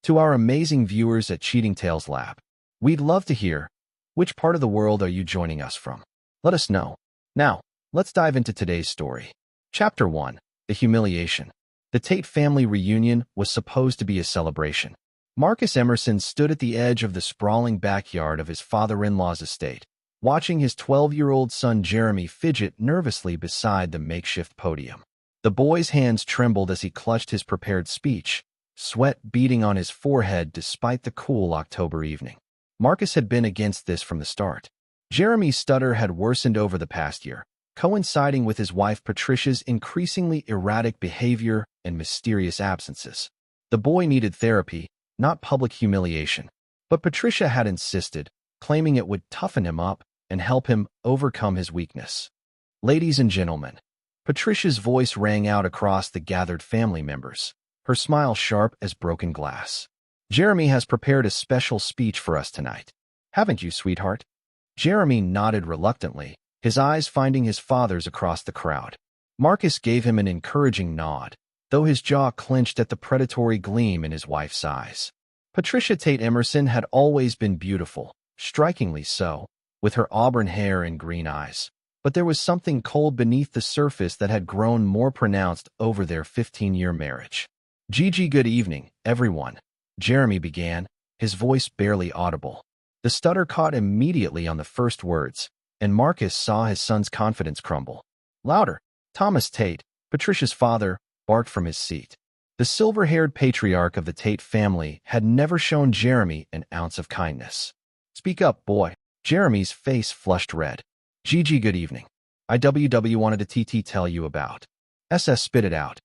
To our amazing viewers at Cheating Tales Lab, we'd love to hear, which part of the world are you joining us from? Let us know. Now, let's dive into today's story. Chapter 1. The Humiliation. The Tate family reunion was supposed to be a celebration. Marcus Emerson stood at the edge of the sprawling backyard of his father-in-law's estate, watching his 12-year-old son Jeremy fidget nervously beside the makeshift podium. The boy's hands trembled as he clutched his prepared speech, sweat beading on his forehead despite the cool October evening. Marcus had been against this from the start. Jeremy's stutter had worsened over the past year, coinciding with his wife Patricia's increasingly erratic behavior and mysterious absences. The boy needed therapy, not public humiliation. But Patricia had insisted, claiming it would toughen him up and help him overcome his weakness. Ladies and gentlemen, Patricia's voice rang out across the gathered family members, her smile sharp as broken glass. Jeremy has prepared a special speech for us tonight. Haven't you, sweetheart? Jeremy nodded reluctantly, his eyes finding his father's across the crowd. Marcus gave him an encouraging nod, though his jaw clenched at the predatory gleam in his wife's eyes. Patricia Tate Emerson had always been beautiful, strikingly so, with her auburn hair and green eyes. But there was something cold beneath the surface that had grown more pronounced over their 15-year marriage. Gigi, good evening, everyone, Jeremy began, his voice barely audible. The stutter caught immediately on the first words, and Marcus saw his son's confidence crumble. Louder! Thomas Tate, Patricia's father, barked from his seat. The silver-haired patriarch of the Tate family had never shown Jeremy an ounce of kindness. Speak up, boy. Jeremy's face flushed red. Gigi, good evening. IWW wanted to tell you about. SS spit it out.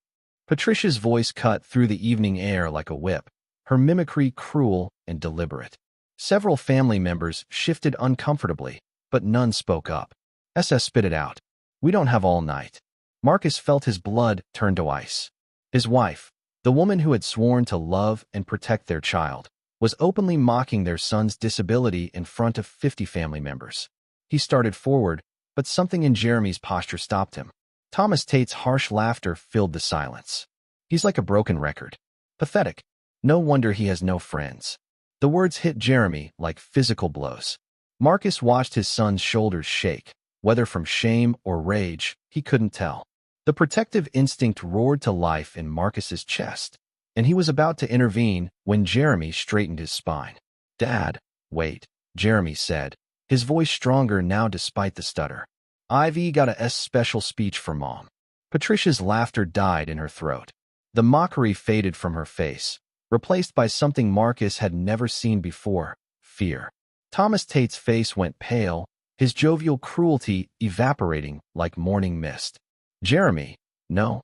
Patricia's voice cut through the evening air like a whip, her mimicry cruel and deliberate. Several family members shifted uncomfortably, but none spoke up. SS spit it out. We don't have all night. Marcus felt his blood turn to ice. His wife, the woman who had sworn to love and protect their child, was openly mocking their son's disability in front of 50 family members. He started forward, but something in Jeremy's posture stopped him. Thomas Tate's harsh laughter filled the silence. He's like a broken record. Pathetic. No wonder he has no friends. The words hit Jeremy like physical blows. Marcus watched his son's shoulders shake, whether from shame or rage, he couldn't tell. The protective instinct roared to life in Marcus's chest, and he was about to intervene when Jeremy straightened his spine. Dad, wait, Jeremy said, his voice stronger now despite the stutter. Ivy got a special speech for Mom. Patricia's laughter died in her throat. The mockery faded from her face, replaced by something Marcus had never seen before, fear. Thomas Tate's face went pale, his jovial cruelty evaporating like morning mist. Jeremy, no,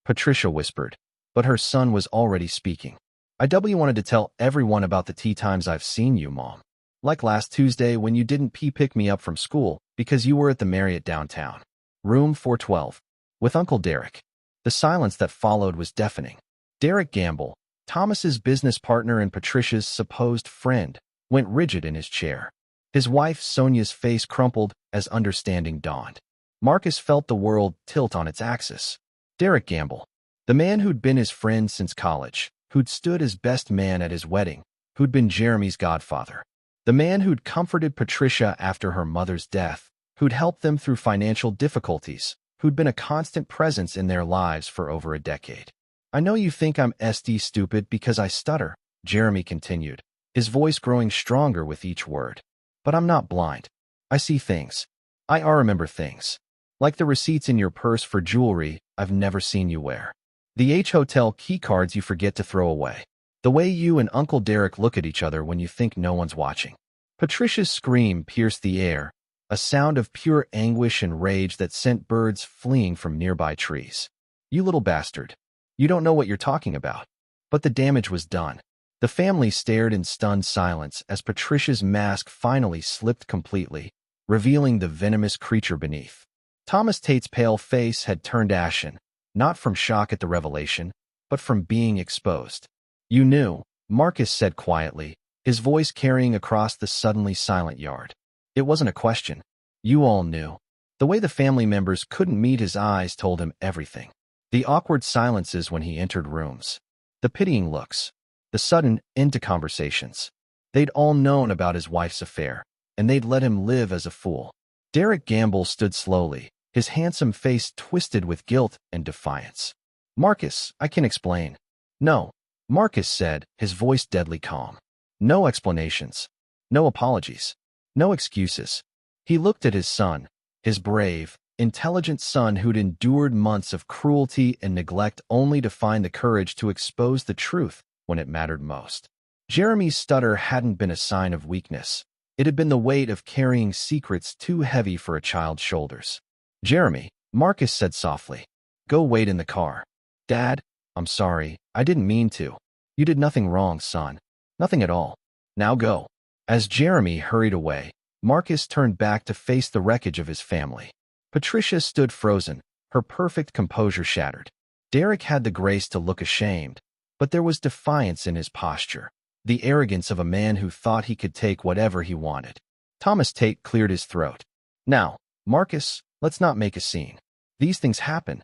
Patricia whispered, but her son was already speaking. IW wanted to tell everyone about the tea times I've seen you, Mom. Like last Tuesday when you didn't pick me up from school because you were at the Marriott downtown. Room 412. With Uncle Derek. The silence that followed was deafening. Derek Gamble, Thomas's business partner and Patricia's supposed friend, went rigid in his chair. His wife Sonia's face crumpled as understanding dawned. Marcus felt the world tilt on its axis. Derek Gamble, the man who'd been his friend since college, who'd stood as best man at his wedding, who'd been Jeremy's godfather. The man who'd comforted Patricia after her mother's death, who'd helped them through financial difficulties, who'd been a constant presence in their lives for over a decade. I know you think I'm stupid because I stutter, Jeremy continued, his voice growing stronger with each word. But I'm not blind. I see things. I remember things. Like the receipts in your purse for jewelry I've never seen you wear. The Hotel keycards you forget to throw away. The way you and Uncle Derek look at each other when you think no one's watching. Patricia's scream pierced the air, a sound of pure anguish and rage that sent birds fleeing from nearby trees. You little bastard. You don't know what you're talking about. But the damage was done. The family stared in stunned silence as Patricia's mask finally slipped completely, revealing the venomous creature beneath. Thomas Tate's pale face had turned ashen, not from shock at the revelation, but from being exposed. You knew, Marcus said quietly, his voice carrying across the suddenly silent yard. It wasn't a question. You all knew. The way the family members couldn't meet his eyes told him everything. The awkward silences when he entered rooms. The pitying looks. the sudden end to conversations. They'd all known about his wife's affair, and they'd let him live as a fool. Derek Gamble stood slowly, his handsome face twisted with guilt and defiance. "Marcus, I can explain." "No," Marcus said, his voice deadly calm. "No explanations. No apologies. No excuses." He looked at his son, his brave, intelligent son who'd endured months of cruelty and neglect only to find the courage to expose the truth when it mattered most. Jeremy's stutter hadn't been a sign of weakness. It had been the weight of carrying secrets too heavy for a child's shoulders. "Jeremy," Marcus said softly, "go wait in the car." "Dad, I'm sorry. I didn't mean to." "You did nothing wrong, son. Nothing at all. Now go." As Jeremy hurried away, Marcus turned back to face the wreckage of his family. Patricia stood frozen, her perfect composure shattered. Derek had the grace to look ashamed, but there was defiance in his posture, the arrogance of a man who thought he could take whatever he wanted. Thomas Tate cleared his throat. "Now, Marcus, let's not make a scene. These things happen.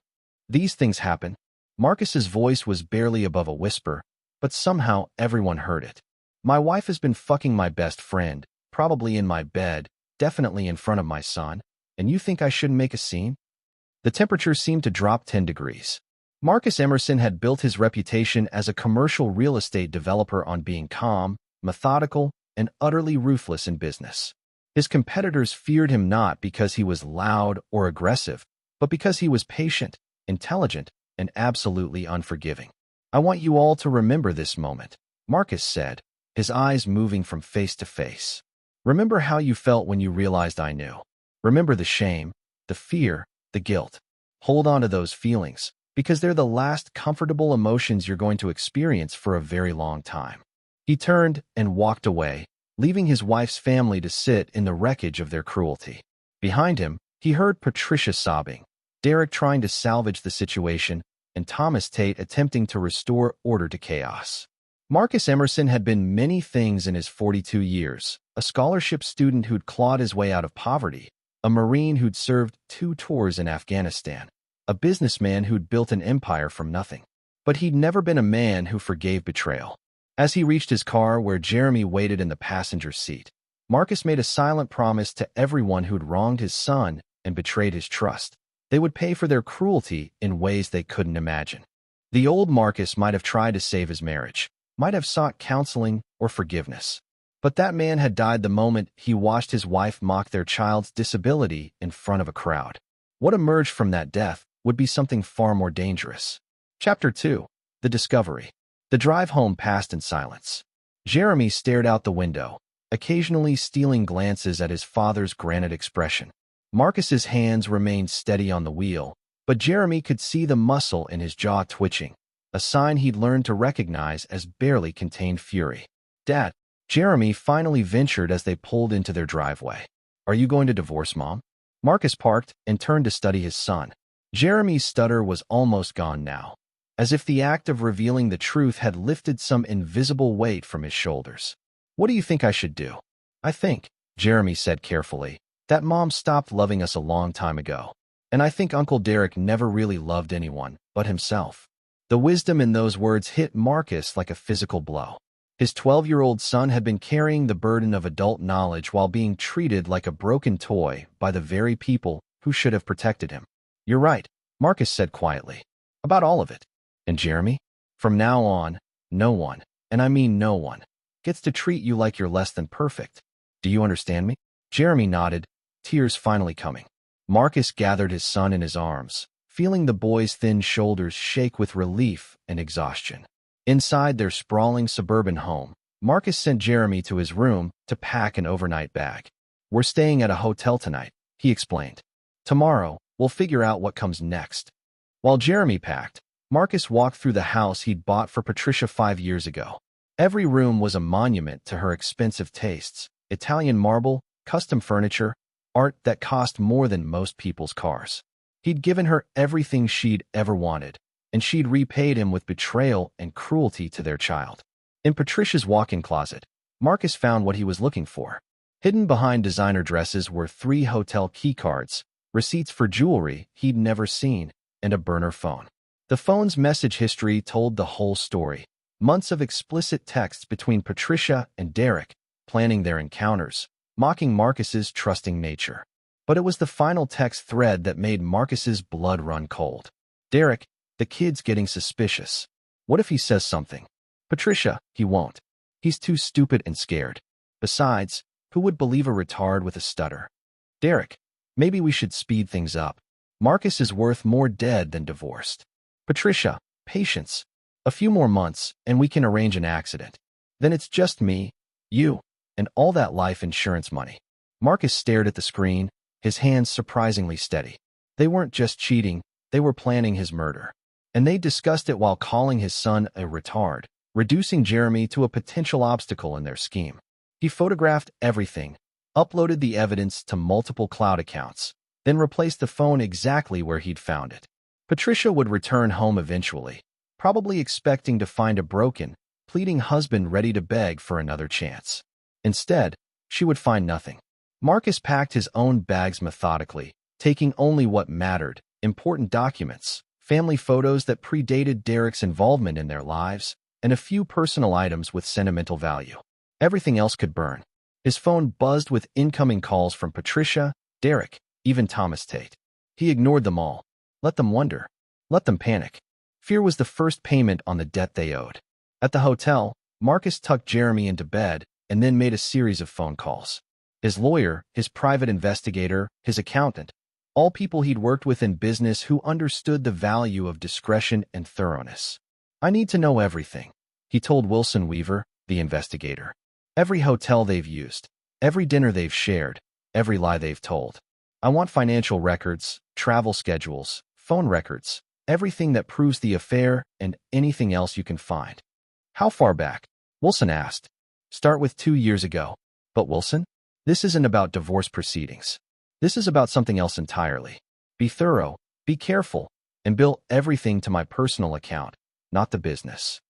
These things happen." Marcus's voice was barely above a whisper, but somehow everyone heard it. "My wife has been fucking my best friend, probably in my bed, definitely in front of my son, and you think I shouldn't make a scene?" The temperature seemed to drop 10 degrees. Marcus Emerson had built his reputation as a commercial real estate developer on being calm, methodical, and utterly ruthless in business. His competitors feared him not because he was loud or aggressive, but because he was patient, intelligent, and absolutely unforgiving. "I want you all to remember this moment," Marcus said, his eyes moving from face to face. "Remember how you felt when you realized I knew. Remember the shame, the fear, the guilt. Hold on to those feelings, because they're the last comfortable emotions you're going to experience for a very long time." He turned and walked away, leaving his wife's family to sit in the wreckage of their cruelty. Behind him, he heard Patricia sobbing, Derek trying to salvage the situation, and Thomas Tate attempting to restore order to chaos. Marcus Emerson had been many things in his 42 years: a scholarship student who'd clawed his way out of poverty, a Marine who'd served 2 tours in Afghanistan, a businessman who'd built an empire from nothing. But he'd never been a man who forgave betrayal. As he reached his car where Jeremy waited in the passenger seat, Marcus made a silent promise to everyone who'd wronged his son and betrayed his trust. They would pay for their cruelty in ways they couldn't imagine. The old Marcus might have tried to save his marriage, might have sought counseling or forgiveness. But that man had died the moment he watched his wife mock their child's disability in front of a crowd. What emerged from that death would be something far more dangerous. Chapter 2. The Discovery. The drive home passed in silence. Jeremy stared out the window, occasionally stealing glances at his father's granite expression. Marcus's hands remained steady on the wheel, but Jeremy could see the muscle in his jaw twitching, a sign he'd learned to recognize as barely contained fury. "Dad," Jeremy finally ventured as they pulled into their driveway. "Are you going to divorce Mom?" Marcus parked and turned to study his son. Jeremy's stutter was almost gone now, as if the act of revealing the truth had lifted some invisible weight from his shoulders. "What do you think I should do?" "I think," Jeremy said carefully, "that Mom stopped loving us a long time ago. And I think Uncle Derek never really loved anyone but himself." The wisdom in those words hit Marcus like a physical blow. His 12-year-old son had been carrying the burden of adult knowledge while being treated like a broken toy by the very people who should have protected him. "You're right," Marcus said quietly. "About all of it." "And Jeremy? From now on, no one, and I mean no one, gets to treat you like you're less than perfect. Do you understand me?" Jeremy nodded, tears finally coming. Marcus gathered his son in his arms, feeling the boy's thin shoulders shake with relief and exhaustion. Inside their sprawling suburban home, Marcus sent Jeremy to his room to pack an overnight bag. "We're staying at a hotel tonight," he explained. "Tomorrow, we'll figure out what comes next." While Jeremy packed, Marcus walked through the house he'd bought for Patricia 5 years ago. Every room was a monument to her expensive tastes: Italian marble, custom furniture, art that cost more than most people's cars. He'd given her everything she'd ever wanted, and she'd repaid him with betrayal and cruelty to their child. In Patricia's walk-in closet, Marcus found what he was looking for. Hidden behind designer dresses were 3 hotel keycards, receipts for jewelry he'd never seen, and a burner phone. The phone's message history told the whole story. Months of explicit texts between Patricia and Derek, planning their encounters, mocking Marcus's trusting nature. But it was the final text thread that made Marcus's blood run cold. Derek, the kid's getting suspicious. What if he says something? Patricia, he won't. He's too stupid and scared. Besides, who would believe a retard with a stutter? Derek, maybe we should speed things up. Marcus is worth more dead than divorced. Patricia, patience. A few more months, and we can arrange an accident. Then it's just me, you, and all that life insurance money. Marcus stared at the screen, his hands surprisingly steady. They weren't just cheating, they were planning his murder. And they discussed it while calling his son a retard, reducing Jeremy to a potential obstacle in their scheme. He photographed everything, uploaded the evidence to multiple cloud accounts, then replaced the phone exactly where he'd found it. Patricia would return home eventually, probably expecting to find a broken, pleading husband ready to beg for another chance. Instead, she would find nothing. Marcus packed his own bags methodically, taking only what mattered: important documents, family photos that predated Derek's involvement in their lives, and a few personal items with sentimental value. Everything else could burn. His phone buzzed with incoming calls from Patricia, Derek, even Thomas Tate. He ignored them all. Let them wonder. Let them panic. Fear was the first payment on the debt they owed. At the hotel, Marcus tucked Jeremy into bed and then made a series of phone calls. His lawyer, his private investigator, his accountant, all people he'd worked with in business who understood the value of discretion and thoroughness. I need to know everything, he told Wilson Weaver, the investigator. Every hotel they've used, every dinner they've shared, every lie they've told. I want financial records, travel schedules, phone records, everything that proves the affair and anything else you can find. How far back? Wilson asked. Start with 2 years ago. But Wilson, this isn't about divorce proceedings. This is about something else entirely. Be thorough, be careful, and bill everything to my personal account, not the business.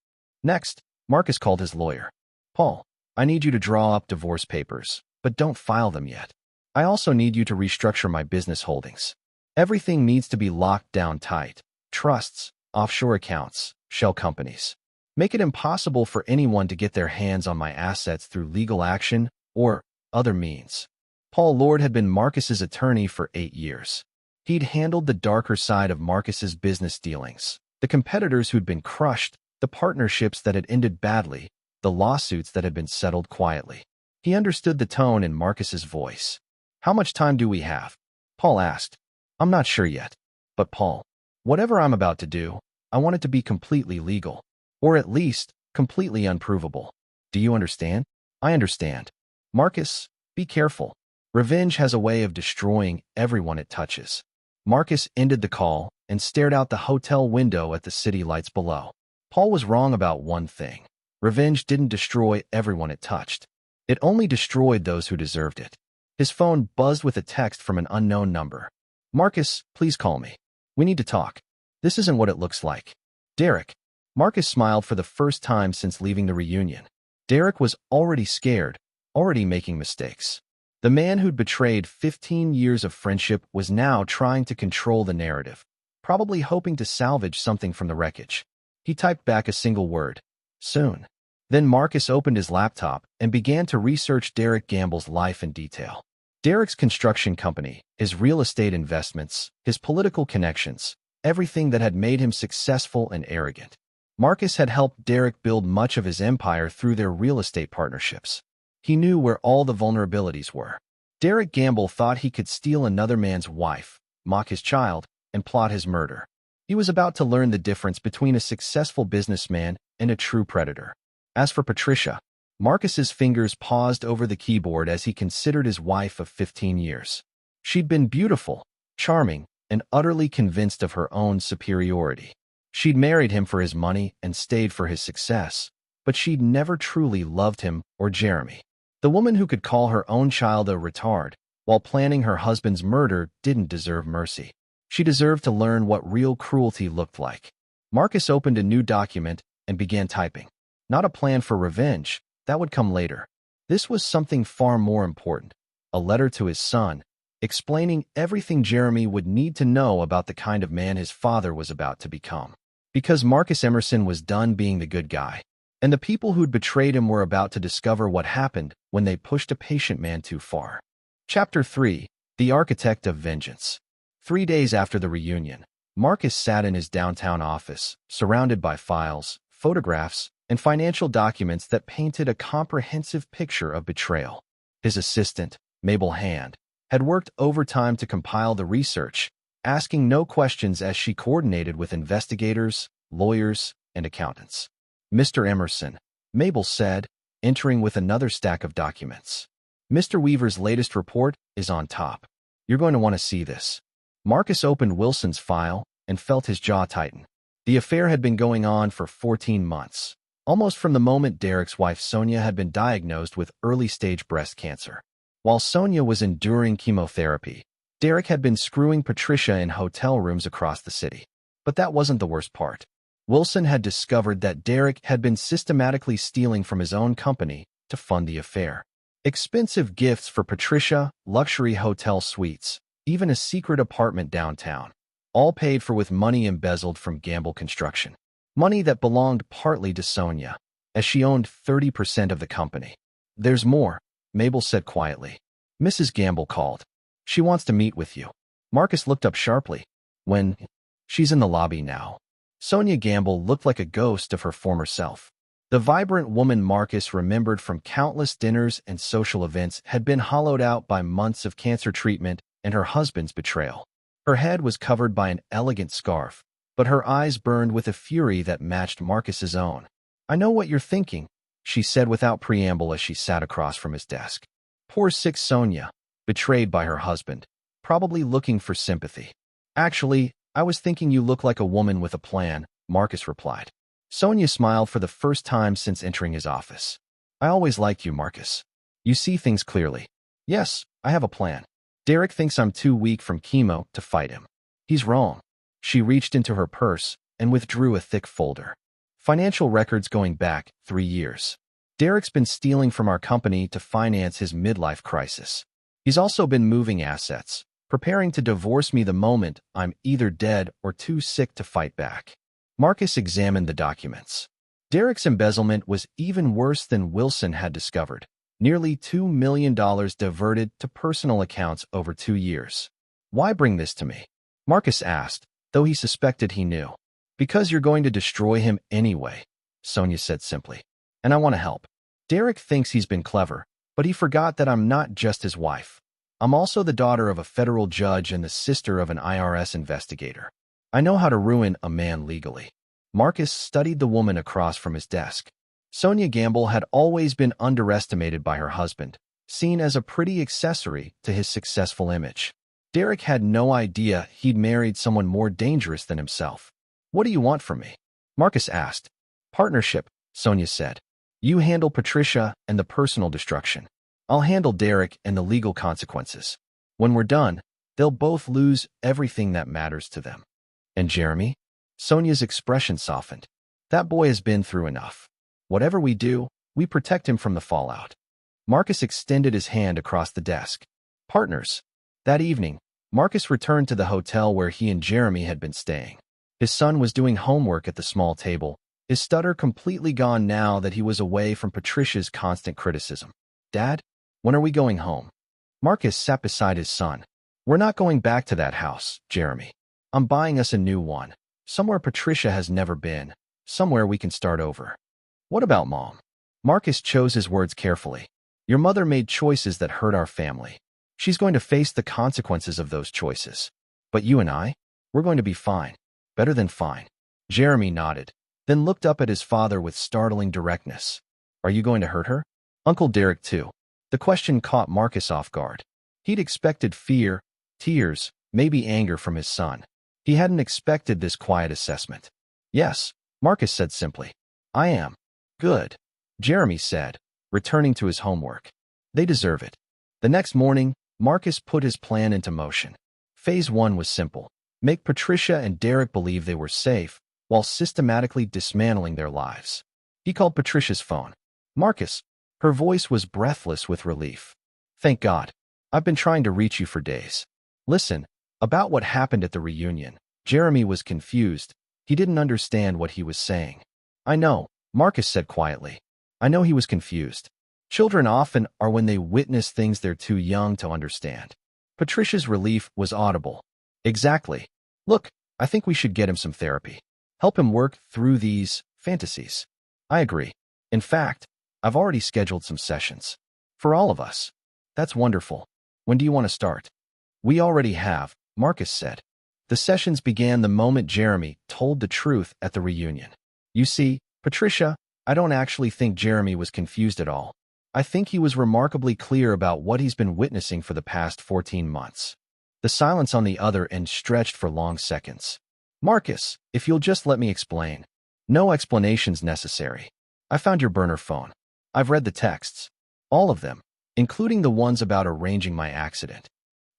Next, Marcus called his lawyer. Paul, I need you to draw up divorce papers, but don't file them yet. I also need you to restructure my business holdings. Everything needs to be locked down tight. Trusts, offshore accounts, shell companies. Make it impossible for anyone to get their hands on my assets through legal action or other means. Paul Lord had been Marcus's attorney for 8 years. He'd handled the darker side of Marcus's business dealings, the competitors who'd been crushed, the partnerships that had ended badly, the lawsuits that had been settled quietly. He understood the tone in Marcus's voice. How much time do we have? Paul asked. I'm not sure yet. But Paul, whatever I'm about to do, I want it to be completely legal. Or at least, completely unprovable. Do you understand? I understand. Marcus, be careful. Revenge has a way of destroying everyone it touches. Marcus ended the call and stared out the hotel window at the city lights below. Paul was wrong about one thing. Revenge didn't destroy everyone it touched. It only destroyed those who deserved it. His phone buzzed with a text from an unknown number. Marcus, please call me. We need to talk. This isn't what it looks like. Derek. Marcus smiled for the first time since leaving the reunion. Derek was already scared, already making mistakes. The man who'd betrayed 15 years of friendship was now trying to control the narrative, probably hoping to salvage something from the wreckage. He typed back a single word. Soon. Then Marcus opened his laptop and began to research Derek Gamble's life in detail. Derek's construction company, his real estate investments, his political connections, everything that had made him successful and arrogant. Marcus had helped Derek build much of his empire through their real estate partnerships. He knew where all the vulnerabilities were. Derek Gamble thought he could steal another man's wife, mock his child, and plot his murder. He was about to learn the difference between a successful businessman and a true predator. As for Patricia, Marcus's fingers paused over the keyboard as he considered his wife of 15 years. She'd been beautiful, charming, and utterly convinced of her own superiority. She'd married him for his money and stayed for his success, but she'd never truly loved him or Jeremy. The woman who could call her own child a retard while planning her husband's murder didn't deserve mercy. She deserved to learn what real cruelty looked like. Marcus opened a new document and began typing. Not a plan for revenge, that would come later. This was something far more important, a letter to his son, explaining everything Jeremy would need to know about the kind of man his father was about to become. Because Marcus Emerson was done being the good guy. And the people who'd betrayed him were about to discover what happened when they pushed a patient man too far. Chapter 3. The Architect of Vengeance. 3 days after the reunion, Marcus sat in his downtown office, surrounded by files, photographs, and financial documents that painted a comprehensive picture of betrayal. His assistant, Mabel Hand, had worked overtime to compile the research, asking no questions as she coordinated with investigators, lawyers, and accountants. "Mr. Emerson," Mabel said, entering with another stack of documents. "Mr. Weaver's latest report is on top. You're going to want to see this." Marcus opened Wilson's file and felt his jaw tighten. The affair had been going on for 14 months, almost from the moment Derek's wife Sonia had been diagnosed with early-stage breast cancer. While Sonia was enduring chemotherapy, Derek had been screwing Patricia in hotel rooms across the city. But that wasn't the worst part. Wilson had discovered that Derek had been systematically stealing from his own company to fund the affair. Expensive gifts for Patricia, luxury hotel suites, even a secret apartment downtown, all paid for with money embezzled from Gamble Construction. Money that belonged partly to Sonia, as she owned 30% of the company. "There's more," Mabel said quietly. "Mrs. Gamble called. She wants to meet with you." Marcus looked up sharply. "When?" "She's in the lobby now." Sonia Gamble looked like a ghost of her former self. The vibrant woman Marcus remembered from countless dinners and social events had been hollowed out by months of cancer treatment and her husband's betrayal. Her head was covered by an elegant scarf, but her eyes burned with a fury that matched Marcus's own. "I know what you're thinking," she said without preamble as she sat across from his desk. Poor sick Sonia, betrayed by her husband, probably looking for sympathy. "Actually, I was thinking you look like a woman with a plan," Marcus replied. Sonia smiled for the first time since entering his office. "I always liked you, Marcus. You see things clearly." "Yes, I have a plan. Derek thinks I'm too weak from chemo to fight him." "He's wrong." She reached into her purse and withdrew a thick folder. "Financial records going back 3 years. Derek's been stealing from our company to finance his midlife crisis. He's also been moving assets, preparing to divorce me the moment I'm either dead or too sick to fight back." Marcus examined the documents. Derek's embezzlement was even worse than Wilson had discovered. Nearly $2 million diverted to personal accounts over 2 years. "Why bring this to me?" Marcus asked, though he suspected he knew. "Because you're going to destroy him anyway," Sonia said simply. "And I want to help. Derek thinks he's been clever, but he forgot that I'm not just his wife. I'm also the daughter of a federal judge and the sister of an IRS investigator. I know how to ruin a man legally." Marcus studied the woman across from his desk. Sonia Gamble had always been underestimated by her husband, seen as a pretty accessory to his successful image. Derek had no idea he'd married someone more dangerous than himself. "What do you want from me?" Marcus asked. "Partnership," Sonia said. "You handle Patricia and the personal destruction. I'll handle Derek and the legal consequences. When we're done, they'll both lose everything that matters to them." "And Jeremy?" Sonia's expression softened. "That boy has been through enough. Whatever we do, we protect him from the fallout." Marcus extended his hand across the desk. "Partners." That evening, Marcus returned to the hotel where he and Jeremy had been staying. His son was doing homework at the small table, his stutter completely gone now that he was away from Patricia's constant criticism. "Dad, when are we going home?" Marcus sat beside his son. "We're not going back to that house, Jeremy. I'm buying us a new one. Somewhere Patricia has never been. Somewhere we can start over." "What about Mom?" Marcus chose his words carefully. "Your mother made choices that hurt our family. She's going to face the consequences of those choices. But you and I, we're going to be fine. Better than fine." Jeremy nodded, then looked up at his father with startling directness. "Are you going to hurt her?" "Uncle Derek too." The question caught Marcus off guard. He'd expected fear, tears, maybe anger from his son. He hadn't expected this quiet assessment. "Yes," Marcus said simply. "I am." "Good," Jeremy said, returning to his homework. "They deserve it." The next morning, Marcus put his plan into motion. Phase 1 was simple. Make Patricia and Derek believe they were safe, while systematically dismantling their lives. He called Patricia's phone. "Marcus." Her voice was breathless with relief. "Thank God. I've been trying to reach you for days. Listen, about what happened at the reunion." Jeremy was confused. He didn't understand what he was saying. "I know," Marcus said quietly. I know he was confused. Children often are when they witness things they're too young to understand. Patricia's relief was audible. Exactly. Look, I think we should get him some therapy. Help him work through these fantasies. I agree. In fact, I've already scheduled some sessions. For all of us. That's wonderful. When do you want to start? We already have, Marcus said. The sessions began the moment Jeremy told the truth at the reunion. You see, Patricia, I don't actually think Jeremy was confused at all. I think he was remarkably clear about what he's been witnessing for the past 14 months. The silence on the other end stretched for long seconds. Marcus, if you'll just let me explain. No explanations necessary. I found your burner phone. I've read the texts. All of them, including the ones about arranging my accident.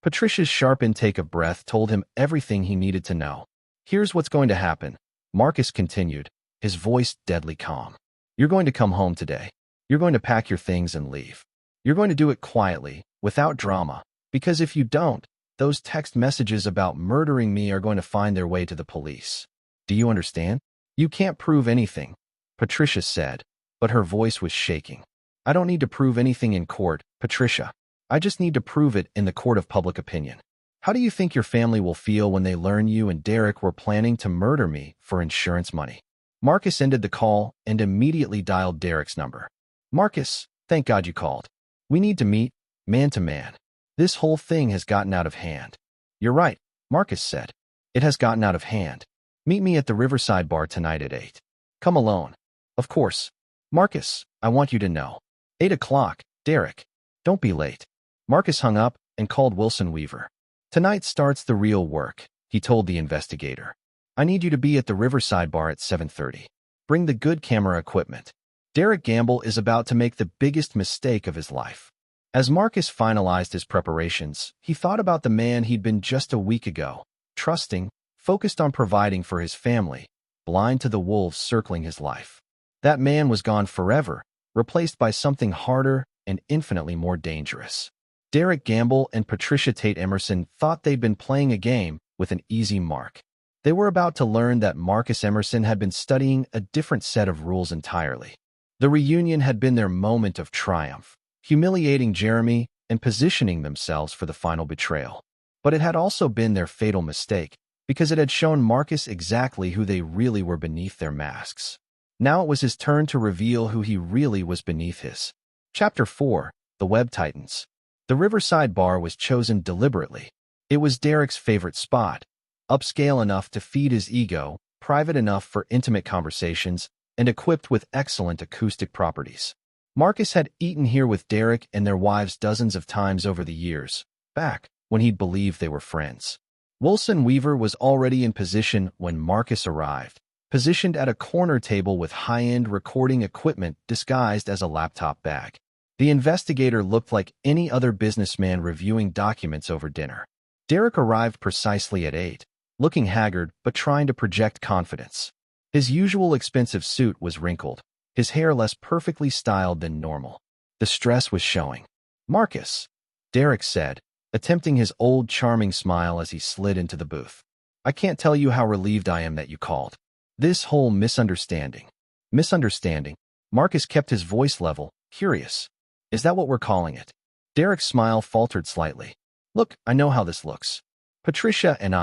Patricia's sharp intake of breath told him everything he needed to know. Here's what's going to happen, Marcus continued, his voice deadly calm. You're going to come home today. You're going to pack your things and leave. You're going to do it quietly, without drama, because if you don't, those text messages about murdering me are going to find their way to the police. Do you understand? You can't prove anything, Patricia said, but her voice was shaking. I don't need to prove anything in court, Patricia. I just need to prove it in the court of public opinion. How do you think your family will feel when they learn you and Derek were planning to murder me for insurance money? Marcus ended the call and immediately dialed Derek's number. Marcus, thank God you called. We need to meet, man to man. This whole thing has gotten out of hand. You're right, Marcus said. It has gotten out of hand. Meet me at the Riverside bar tonight at 8. Come alone. Of course. Marcus, I want you to know. 8 o'clock, Derek. Don't be late. Marcus hung up and called Wilson Weaver. Tonight starts the real work, he told the investigator. I need you to be at the Riverside bar at 7:30. Bring the good camera equipment. Derek Gamble is about to make the biggest mistake of his life. As Marcus finalized his preparations, he thought about the man he'd been just a week ago, trusting, focused on providing for his family, blind to the wolves circling his life. That man was gone forever, replaced by something harder and infinitely more dangerous. Derek Gamble and Patricia Tate Emerson thought they'd been playing a game with an easy mark. They were about to learn that Marcus Emerson had been studying a different set of rules entirely. The reunion had been their moment of triumph, humiliating Jeremy and positioning themselves for the final betrayal. But it had also been their fatal mistake, because it had shown Marcus exactly who they really were beneath their masks. Now it was his turn to reveal who he really was beneath his. Chapter 4, The Web Titans. The Riverside Bar was chosen deliberately. It was Derek's favorite spot, upscale enough to feed his ego, private enough for intimate conversations, and equipped with excellent acoustic properties. Marcus had eaten here with Derek and their wives dozens of times over the years, back when he'd believed they were friends. Wilson Weaver was already in position when Marcus arrived, positioned at a corner table with high-end recording equipment disguised as a laptop bag. The investigator looked like any other businessman reviewing documents over dinner. Derek arrived precisely at 8, looking haggard but trying to project confidence. His usual expensive suit was wrinkled, his hair less perfectly styled than normal. The stress was showing. Marcus, Derek said, attempting his old charming smile as he slid into the booth. I can't tell you how relieved I am that you called. This whole misunderstanding. Misunderstanding? Marcus kept his voice level, curious. Is that what we're calling it? Derek's smile faltered slightly. Look, I know how this looks. Patricia and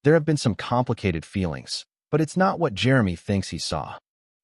there have been some complicated feelings, but it's not what Jeremy thinks he saw.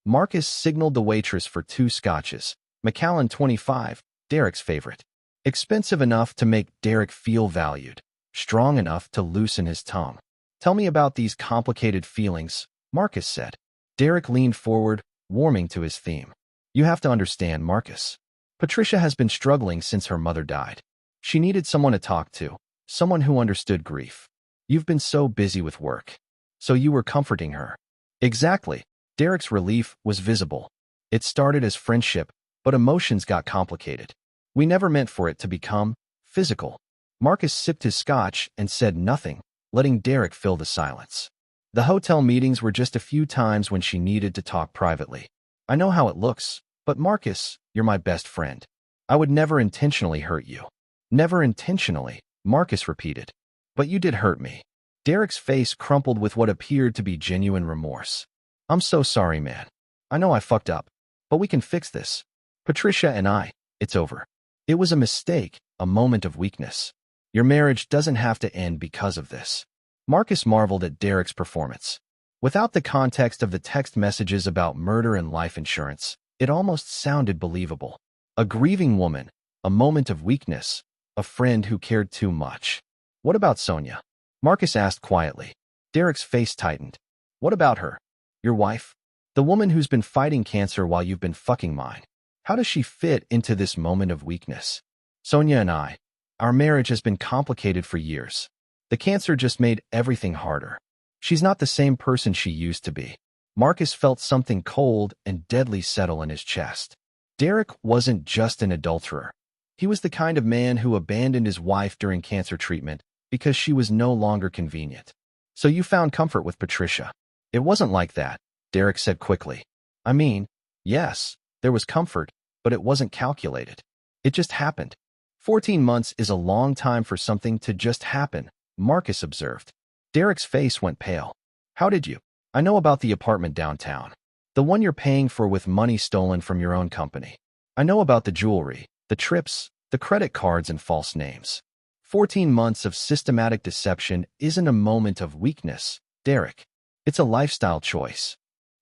Marcus signaled the waitress for 2 scotches, Macallan 25, Derek's favorite. Expensive enough to make Derek feel valued, strong enough to loosen his tongue. Tell me about these complicated feelings, Marcus said. Derek leaned forward, warming to his theme. You have to understand, Marcus. Patricia has been struggling since her mother died. She needed someone to talk to, someone who understood grief. You've been so busy with work. So you were comforting her. Exactly. Derek's relief was visible. It started as friendship, but emotions got complicated. We never meant for it to become physical. Marcus sipped his scotch and said nothing, letting Derek fill the silence. The hotel meetings were just a few times when she needed to talk privately. I know how it looks, but Marcus, you're my best friend. I would never intentionally hurt you. Never intentionally, Marcus repeated. But you did hurt me. Derek's face crumpled with what appeared to be genuine remorse. I'm so sorry, man. I know I fucked up, but we can fix this. Patricia and I, it's over. It was a mistake, a moment of weakness. Your marriage doesn't have to end because of this. Marcus marveled at Derek's performance. Without the context of the text messages about murder and life insurance, it almost sounded believable. A grieving woman, a moment of weakness, a friend who cared too much. What about Sonia? Marcus asked quietly. Derek's face tightened. What about her? Your wife? The woman who's been fighting cancer while you've been fucking mine. How does she fit into this moment of weakness? Sonia and I, our marriage has been complicated for years. The cancer just made everything harder. She's not the same person she used to be. Marcus felt something cold and deadly settle in his chest. Derek wasn't just an adulterer. He was the kind of man who abandoned his wife during cancer treatment because she was no longer convenient. So you found comfort with Patricia. It wasn't like that, Derek said quickly. I mean, yes, there was comfort, but it wasn't calculated. It just happened. 14 months is a long time for something to just happen, Marcus observed. Derek's face went pale. How did you? I know about the apartment downtown. The one you're paying for with money stolen from your own company. I know about the jewelry, the trips, the credit cards and false names. 14 months of systematic deception isn't a moment of weakness, Derek. It's a lifestyle choice.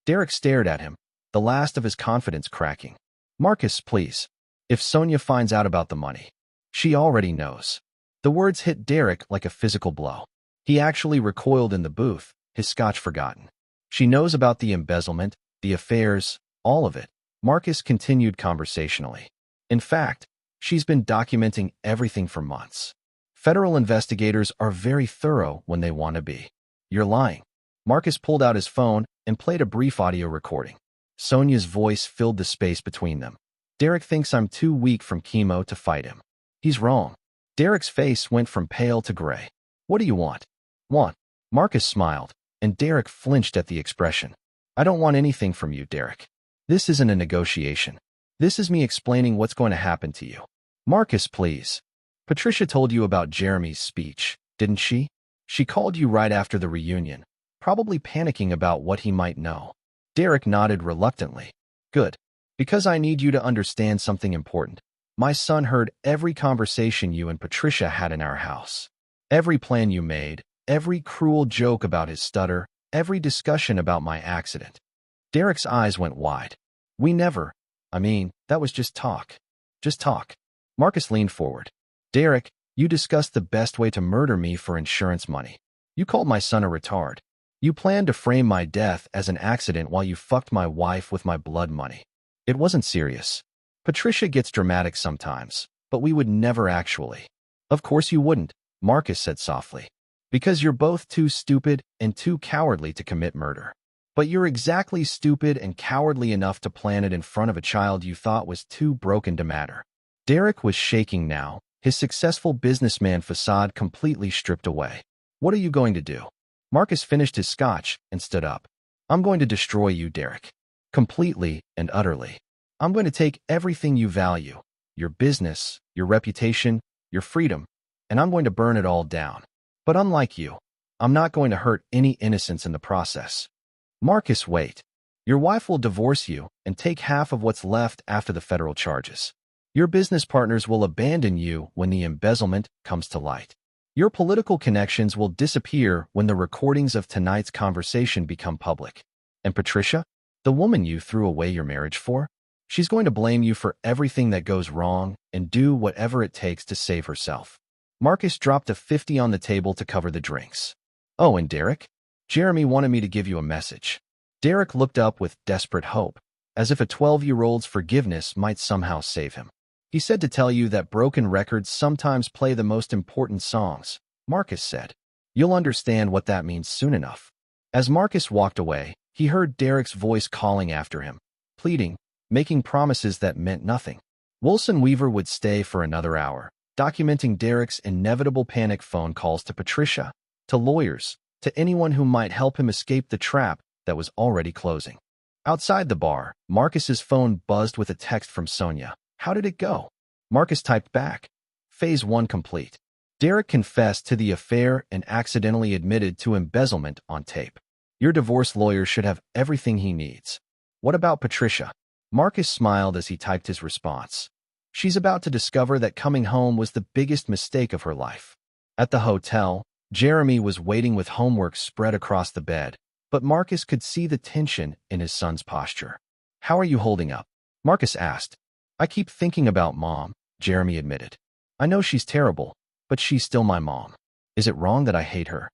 Derek stared at him, the last of his confidence cracking. Marcus, please. If Sonia finds out about the money, she already knows. The words hit Derek like a physical blow. He actually recoiled in the booth, his scotch forgotten. She knows about the embezzlement, the affairs, all of it. Marcus continued conversationally. In fact, she's been documenting everything for months. Federal investigators are very thorough when they want to be. You're lying. Marcus pulled out his phone and played a brief audio recording. Sonia's voice filled the space between them. Derek thinks I'm too weak from chemo to fight him. He's wrong. Derek's face went from pale to gray. What do you want? Want? Marcus smiled, and Derek flinched at the expression. I don't want anything from you, Derek. This isn't a negotiation. This is me explaining what's going to happen to you. Marcus, please. Patricia told you about Jeremy's speech, didn't she? She called you right after the reunion, probably panicking about what he might know. Derek nodded reluctantly. Good. Because I need you to understand something important. My son heard every conversation you and Patricia had in our house. Every plan you made, every cruel joke about his stutter, every discussion about my accident. Derek's eyes went wide. That was just talk. Just talk. Marcus leaned forward. Derek, you discussed the best way to murder me for insurance money. You called my son a retard. You planned to frame my death as an accident while you fucked my wife with my blood money. It wasn't serious. Patricia gets dramatic sometimes, but we would never actually. Of course you wouldn't, Marcus said softly. Because you're both too stupid and too cowardly to commit murder. But you're exactly stupid and cowardly enough to plan it in front of a child you thought was too broken to matter. Derek was shaking now, his successful businessman facade completely stripped away. What are you going to do? Marcus finished his scotch and stood up. I'm going to destroy you, Derek. Completely and utterly. I'm going to take everything you value, your business, your reputation, your freedom, and I'm going to burn it all down. But unlike you, I'm not going to hurt any innocents in the process. Marcus, wait. Your wife will divorce you and take half of what's left after the federal charges. Your business partners will abandon you when the embezzlement comes to light. Your political connections will disappear when the recordings of tonight's conversation become public. And Patricia, the woman you threw away your marriage for, she's going to blame you for everything that goes wrong and do whatever it takes to save herself. Marcus dropped a 50 on the table to cover the drinks. Oh, and Derek? Jeremy wanted me to give you a message. Derek looked up with desperate hope, as if a 12-year-old's forgiveness might somehow save him. He said to tell you that broken records sometimes play the most important songs, Marcus said. You'll understand what that means soon enough. As Marcus walked away, he heard Derek's voice calling after him, pleading, making promises that meant nothing. Wilson Weaver would stay for another hour, documenting Derek's inevitable panic phone calls to Patricia, to lawyers, to anyone who might help him escape the trap that was already closing. Outside the bar, Marcus's phone buzzed with a text from Sonia. How did it go? Marcus typed back. Phase 1 complete. Derek confessed to the affair and accidentally admitted to embezzlement on tape. Your divorce lawyer should have everything he needs. What about Patricia? Marcus smiled as he typed his response. She's about to discover that coming home was the biggest mistake of her life. At the hotel, Jeremy was waiting with homework spread across the bed, but Marcus could see the tension in his son's posture. How are you holding up? Marcus asked. I keep thinking about Mom, Jeremy admitted. I know she's terrible, but she's still my mom. Is it wrong that I hate her?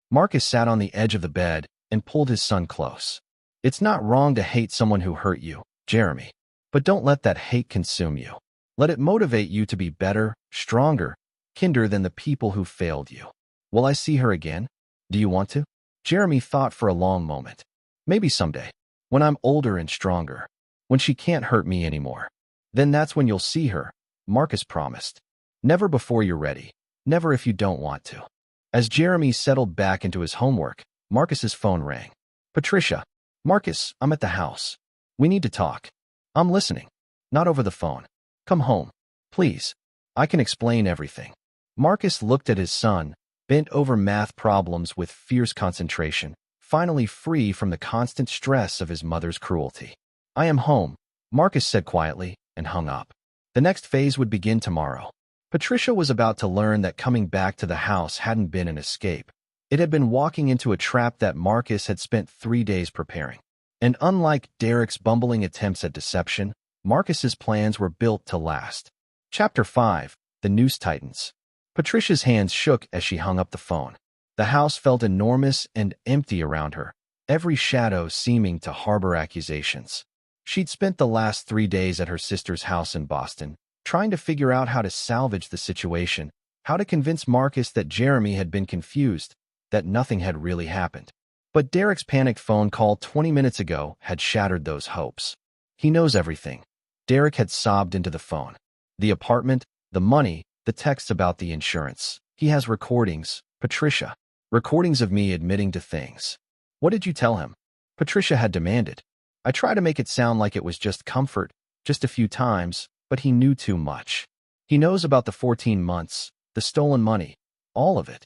Marcus sat on the edge of the bed and pulled his son close. It's not wrong to hate someone who hurt you, Jeremy, but don't let that hate consume you. Let it motivate you to be better, stronger, kinder than the people who failed you. Will I see her again? Do you want to? Jeremy thought for a long moment. Maybe someday, when I'm older and stronger, when she can't hurt me anymore. Then that's when you'll see her, Marcus promised. Never before you're ready. Never if you don't want to. As Jeremy settled back into his homework, Marcus's phone rang. Patricia. Marcus, I'm at the house. We need to talk. I'm listening. Not over the phone. Come home. Please. I can explain everything. Marcus looked at his son, bent over math problems with fierce concentration, finally free from the constant stress of his mother's cruelty. I am home, Marcus said quietly, and hung up. The next phase would begin tomorrow. Patricia was about to learn that coming back to the house hadn't been an escape. It had been walking into a trap that Marcus had spent 3 days preparing. And unlike Derek's bumbling attempts at deception, Marcus's plans were built to last. Chapter 5. The Noose Tightens. Patricia's hands shook as she hung up the phone. The house felt enormous and empty around her, every shadow seeming to harbor accusations. She'd spent the last 3 days at her sister's house in Boston, trying to figure out how to salvage the situation, how to convince Marcus that Jeremy had been confused, that nothing had really happened. But Derek's panicked phone call 20 minutes ago had shattered those hopes. He knows everything. Derek had sobbed into the phone. The apartment, the money, the texts about the insurance. He has recordings, Patricia. Recordings of me admitting to things. What did you tell him? Patricia had demanded. I tried to make it sound like it was just comfort, just a few times, but he knew too much. He knows about the 14 months, the stolen money, all of it.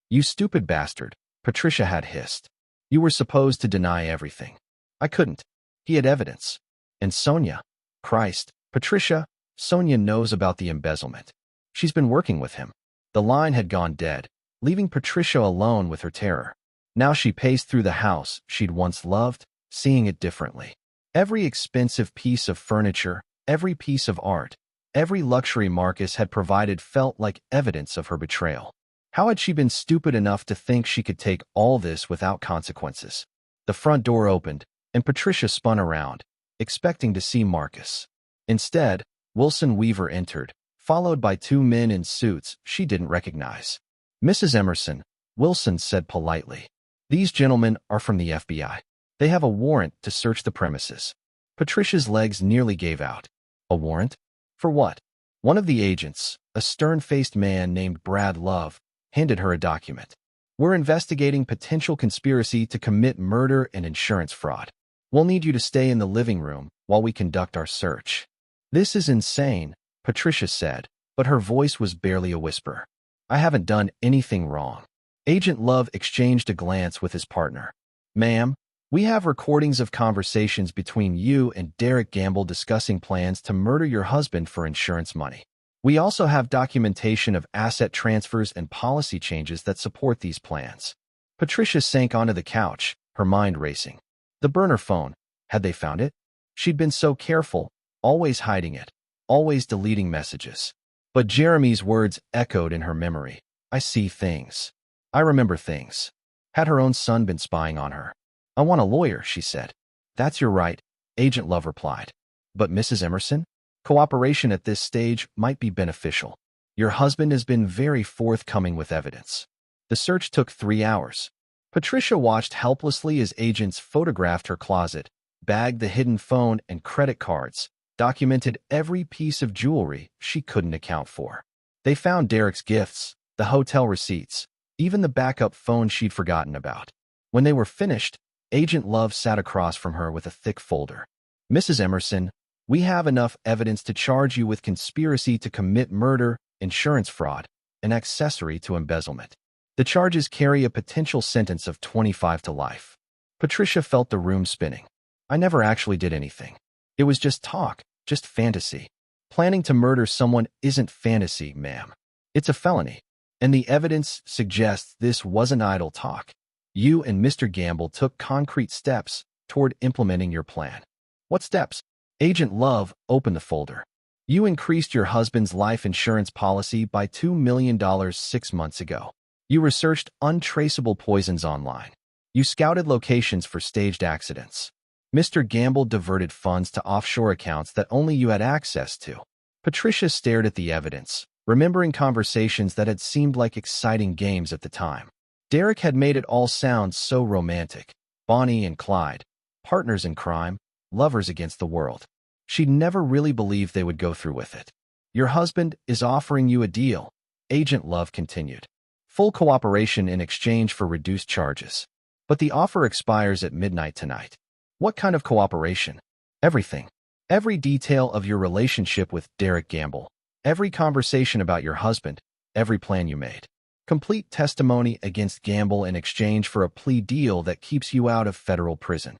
You stupid bastard, Patricia had hissed. You were supposed to deny everything. I couldn't. He had evidence. And Sonia. Christ, Patricia, Sonia knows about the embezzlement. She's been working with him. The line had gone dead, leaving Patricia alone with her terror. Now she paced through the house she'd once loved, seeing it differently. Every expensive piece of furniture, every piece of art, every luxury Marcus had provided felt like evidence of her betrayal. How had she been stupid enough to think she could take all this without consequences? The front door opened, and Patricia spun around, expecting to see Marcus. Instead, Wilson Weaver entered, followed by 2 men in suits she didn't recognize. Mrs. Emerson, Wilson said politely. These gentlemen are from the FBI. They have a warrant to search the premises. Patricia's legs nearly gave out. A warrant? For what? One of the agents, a stern-faced man named Brad Love, handed her a document. We're investigating potential conspiracy to commit murder and insurance fraud. We'll need you to stay in the living room while we conduct our search. This is insane, Patricia said, but her voice was barely a whisper. I haven't done anything wrong. Agent Love exchanged a glance with his partner. Ma'am, we have recordings of conversations between you and Derek Gamble discussing plans to murder your husband for insurance money. We also have documentation of asset transfers and policy changes that support these plans. Patricia sank onto the couch, her mind racing. The burner phone. Had they found it? She'd been so careful, always hiding it, always deleting messages. But Jeremy's words echoed in her memory. I see things. I remember things. Had her own son been spying on her? I want a lawyer, she said. That's your right, Agent Love replied. But Mrs. Emerson? Cooperation at this stage might be beneficial. Your husband has been very forthcoming with evidence. The search took 3 hours. Patricia watched helplessly as agents photographed her closet, bagged the hidden phone and credit cards, documented every piece of jewelry she couldn't account for. They found Derek's gifts, the hotel receipts, even the backup phone she'd forgotten about. When they were finished, Agent Love sat across from her with a thick folder. Mrs. Emerson, we have enough evidence to charge you with conspiracy to commit murder, insurance fraud, and accessory to embezzlement. The charges carry a potential sentence of 25 to life. Patricia felt the room spinning. I never actually did anything. It was just talk, just fantasy. Planning to murder someone isn't fantasy, ma'am. It's a felony. And the evidence suggests this wasn't idle talk. You and Mr. Gamble took concrete steps toward implementing your plan. What steps? Agent Love opened the folder. You increased your husband's life insurance policy by $2 million 6 months ago. You researched untraceable poisons online. You scouted locations for staged accidents. Mr. Gamble diverted funds to offshore accounts that only you had access to. Patricia stared at the evidence, remembering conversations that had seemed like exciting games at the time. Derek had made it all sound so romantic. Bonnie and Clyde, partners in crime, lovers against the world. She'd never really believed they would go through with it. Your husband is offering you a deal, Agent Love continued. Full cooperation in exchange for reduced charges. But the offer expires at midnight tonight. What kind of cooperation? Everything. Every detail of your relationship with Derek Gamble. Every conversation about your husband. Every plan you made. Complete testimony against Gamble in exchange for a plea deal that keeps you out of federal prison.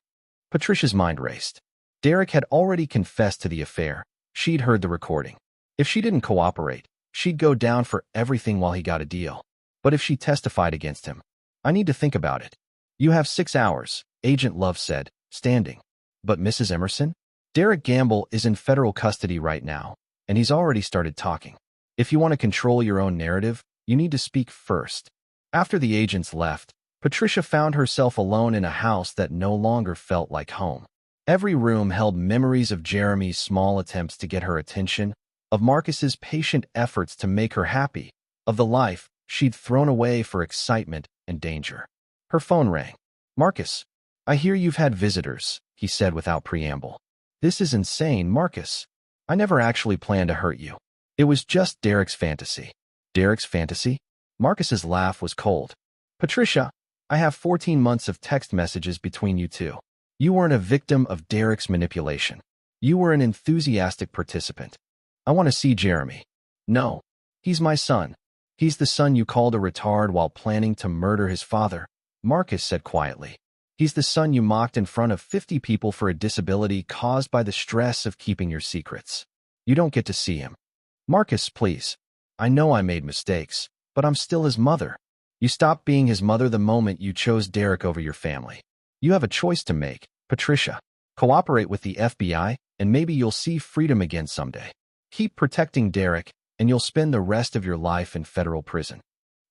Patricia's mind raced. Derek had already confessed to the affair. She'd heard the recording. If she didn't cooperate, she'd go down for everything while he got a deal. But if she testified against him, I need to think about it. You have 6 hours, Agent Love said, standing. But Mrs. Emerson? Derek Gamble is in federal custody right now, and he's already started talking. If you want to control your own narrative, you need to speak first. After the agents left, Patricia found herself alone in a house that no longer felt like home. Every room held memories of Jeremy's small attempts to get her attention, of Marcus's patient efforts to make her happy, of the life she'd thrown away for excitement and danger. Her phone rang. Marcus, I hear you've had visitors, he said without preamble. This is insane, Marcus. I never actually planned to hurt you. It was just Derek's fantasy. Derek's fantasy? Marcus's laugh was cold. Patricia, I have 14 months of text messages between you two. You weren't a victim of Derek's manipulation. You were an enthusiastic participant. I want to see Jeremy. No, he's my son. He's the son you called a retard while planning to murder his father, Marcus said quietly. He's the son you mocked in front of 50 people for a disability caused by the stress of keeping your secrets. You don't get to see him. Marcus, please. I know I made mistakes, but I'm still his mother. You stopped being his mother the moment you chose Derek over your family. You have a choice to make, Patricia. Cooperate with the FBI, and maybe you'll see freedom again someday. Keep protecting Derek, and you'll spend the rest of your life in federal prison.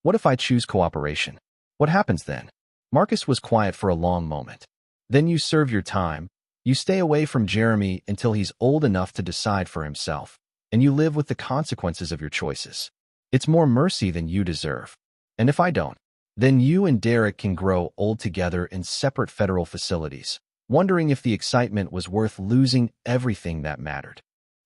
What if I choose cooperation? What happens then? Marcus was quiet for a long moment. Then you serve your time. You stay away from Jeremy until he's old enough to decide for himself, and you live with the consequences of your choices. It's more mercy than you deserve. And if I don't, then you and Derek can grow old together in separate federal facilities, wondering if the excitement was worth losing everything that mattered.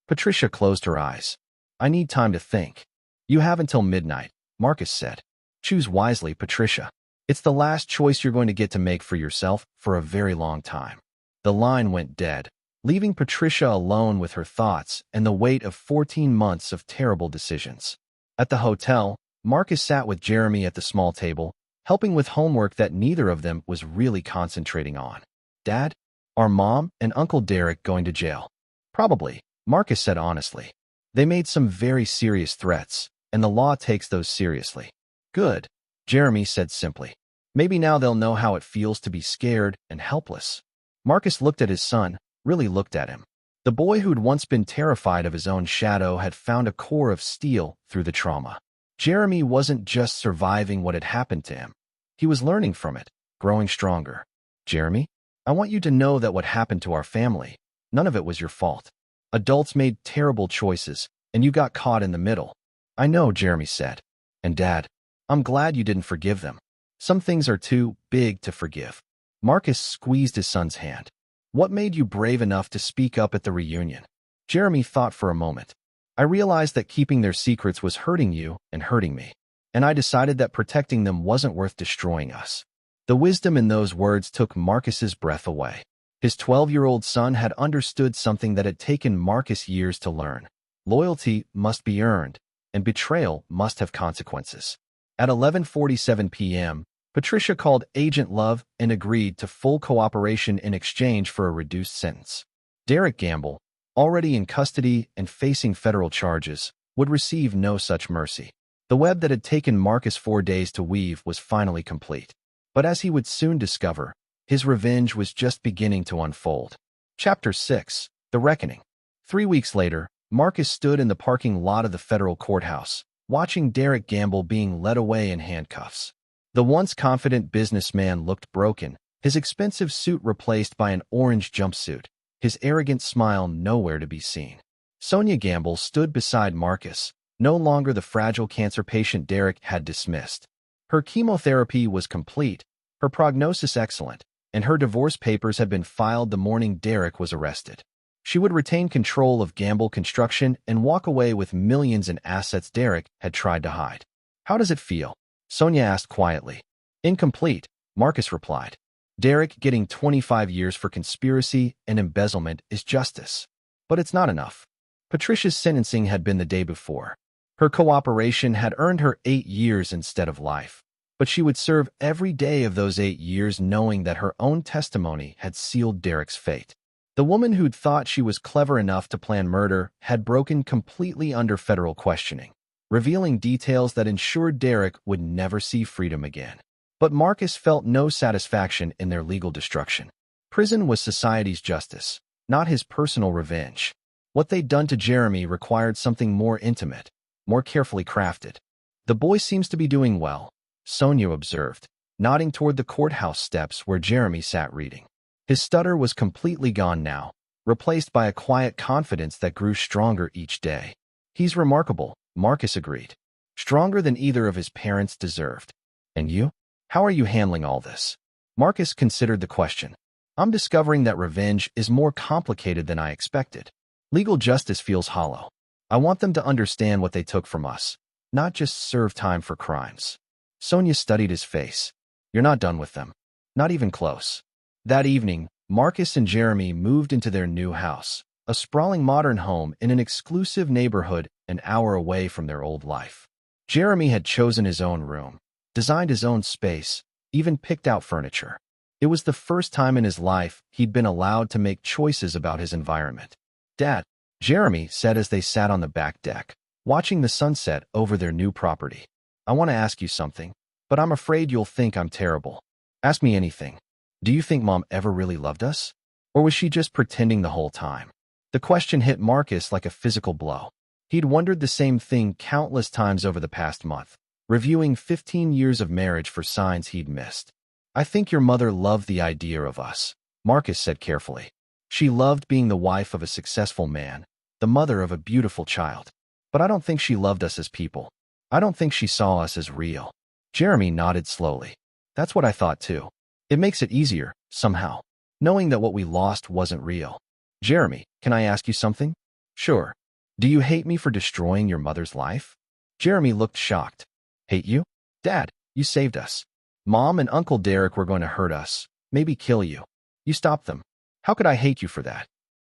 Patricia closed her eyes. I need time to think. You have until midnight, Marcus said. Choose wisely, Patricia. It's the last choice you're going to get to make for yourself for a very long time. The line went dead, leaving Patricia alone with her thoughts and the weight of 14 months of terrible decisions. At the hotel, Marcus sat with Jeremy at the small table, helping with homework that neither of them was really concentrating on. Dad, are Mom and Uncle Derek going to jail? Probably, Marcus said honestly. They made some very serious threats, and the law takes those seriously. Good, Jeremy said simply. Maybe now they'll know how it feels to be scared and helpless. Marcus looked at his son, really looked at him. The boy who'd once been terrified of his own shadow had found a core of steel through the trauma. Jeremy wasn't just surviving what had happened to him. He was learning from it, growing stronger. Jeremy, I want you to know that what happened to our family, none of it was your fault. Adults made terrible choices, and you got caught in the middle. I know, Jeremy said. And Dad, I'm glad you didn't forgive them. Some things are too big to forgive. Marcus squeezed his son's hand. What made you brave enough to speak up at the reunion? Jeremy thought for a moment. I realized that keeping their secrets was hurting you and hurting me, and I decided that protecting them wasn't worth destroying us. The wisdom in those words took Marcus's breath away. His 12-year-old son had understood something that had taken Marcus years to learn. Loyalty must be earned, and betrayal must have consequences. At 11:47 p.m., Patricia called Agent Love and agreed to full cooperation in exchange for a reduced sentence. Derek Gamble, already in custody and facing federal charges, would receive no such mercy. The web that had taken Marcus 4 days to weave was finally complete. But as he would soon discover, his revenge was just beginning to unfold. Chapter 6: The Reckoning. 3 weeks later, Marcus stood in the parking lot of the federal courthouse, watching Derek Gamble being led away in handcuffs. The once confident businessman looked broken, his expensive suit replaced by an orange jumpsuit, his arrogant smile nowhere to be seen. Sonia Gamble stood beside Marcus, no longer the fragile cancer patient Derek had dismissed. Her chemotherapy was complete, her prognosis excellent, and her divorce papers had been filed the morning Derek was arrested. She would retain control of Gamble Construction and walk away with millions in assets Derek had tried to hide. "How does it feel?" Sonia asked quietly. "Incomplete," Marcus replied. "Derek getting 25 years for conspiracy and embezzlement is justice. But it's not enough." Patricia's sentencing had been the day before. Her cooperation had earned her 8 years instead of life. But she would serve every day of those 8 years knowing that her own testimony had sealed Derek's fate. The woman who'd thought she was clever enough to plan murder had broken completely under federal questioning, revealing details that ensured Derek would never see freedom again. But Marcus felt no satisfaction in their legal destruction. Prison was society's justice, not his personal revenge. What they'd done to Jeremy required something more intimate, more carefully crafted. "The boy seems to be doing well," Sonia observed, nodding toward the courthouse steps where Jeremy sat reading. His stutter was completely gone now, replaced by a quiet confidence that grew stronger each day. "He's remarkable," Marcus agreed. "Stronger than either of his parents deserved." "And you? How are you handling all this?" Marcus considered the question. "I'm discovering that revenge is more complicated than I expected. Legal justice feels hollow. I want them to understand what they took from us, not just serve time for crimes." Sonia studied his face. "You're not done with them. Not even close." That evening, Marcus and Jeremy moved into their new house, a sprawling modern home in an exclusive neighborhood an hour away from their old life. Jeremy had chosen his own room, designed his own space, even picked out furniture. It was the first time in his life he'd been allowed to make choices about his environment. "Dad," Jeremy said as they sat on the back deck, watching the sunset over their new property. "I want to ask you something, but I'm afraid you'll think I'm terrible. Ask me anything. Do you think Mom ever really loved us? Or was she just pretending the whole time?" The question hit Marcus like a physical blow. He'd wondered the same thing countless times over the past month, reviewing 15 years of marriage for signs he'd missed. "I think your mother loved the idea of us," Marcus said carefully. "She loved being the wife of a successful man, the mother of a beautiful child. But I don't think she loved us as people. I don't think she saw us as real." Jeremy nodded slowly. "That's what I thought too. It makes it easier, somehow, knowing that what we lost wasn't real." "Jeremy, can I ask you something?" "Sure. Do you hate me for destroying your mother's life?" Jeremy looked shocked. "Hate you? Dad, you saved us. Mom and Uncle Derek were going to hurt us, maybe kill you. You stopped them. How could I hate you for that?"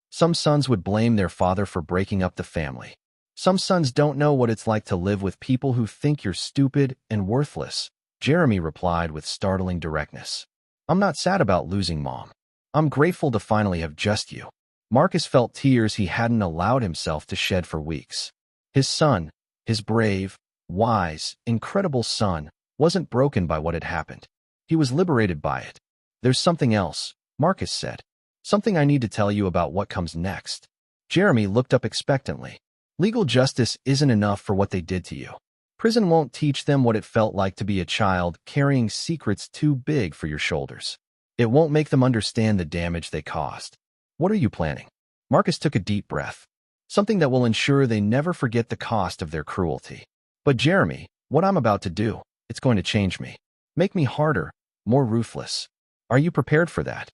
Some sons would blame their father for breaking up the family. Some sons don't know what it's like to live with people who think you're stupid and worthless, Jeremy replied with startling directness. "I'm not sad about losing Mom. I'm grateful to finally have just you." Marcus felt tears he hadn't allowed himself to shed for weeks. His son, his brave, wise, incredible son, wasn't broken by what had happened. He was liberated by it. "There's something else," Marcus said. "Something I need to tell you about what comes next." Jeremy looked up expectantly. "Legal justice isn't enough for what they did to you. Prison won't teach them what it felt like to be a child carrying secrets too big for your shoulders. It won't make them understand the damage they caused." "What are you planning?" Marcus took a deep breath. "Something that will ensure they never forget the cost of their cruelty." "But Jeremy, what I'm about to do, it's going to change me. Make me harder, more ruthless. Are you prepared for that?"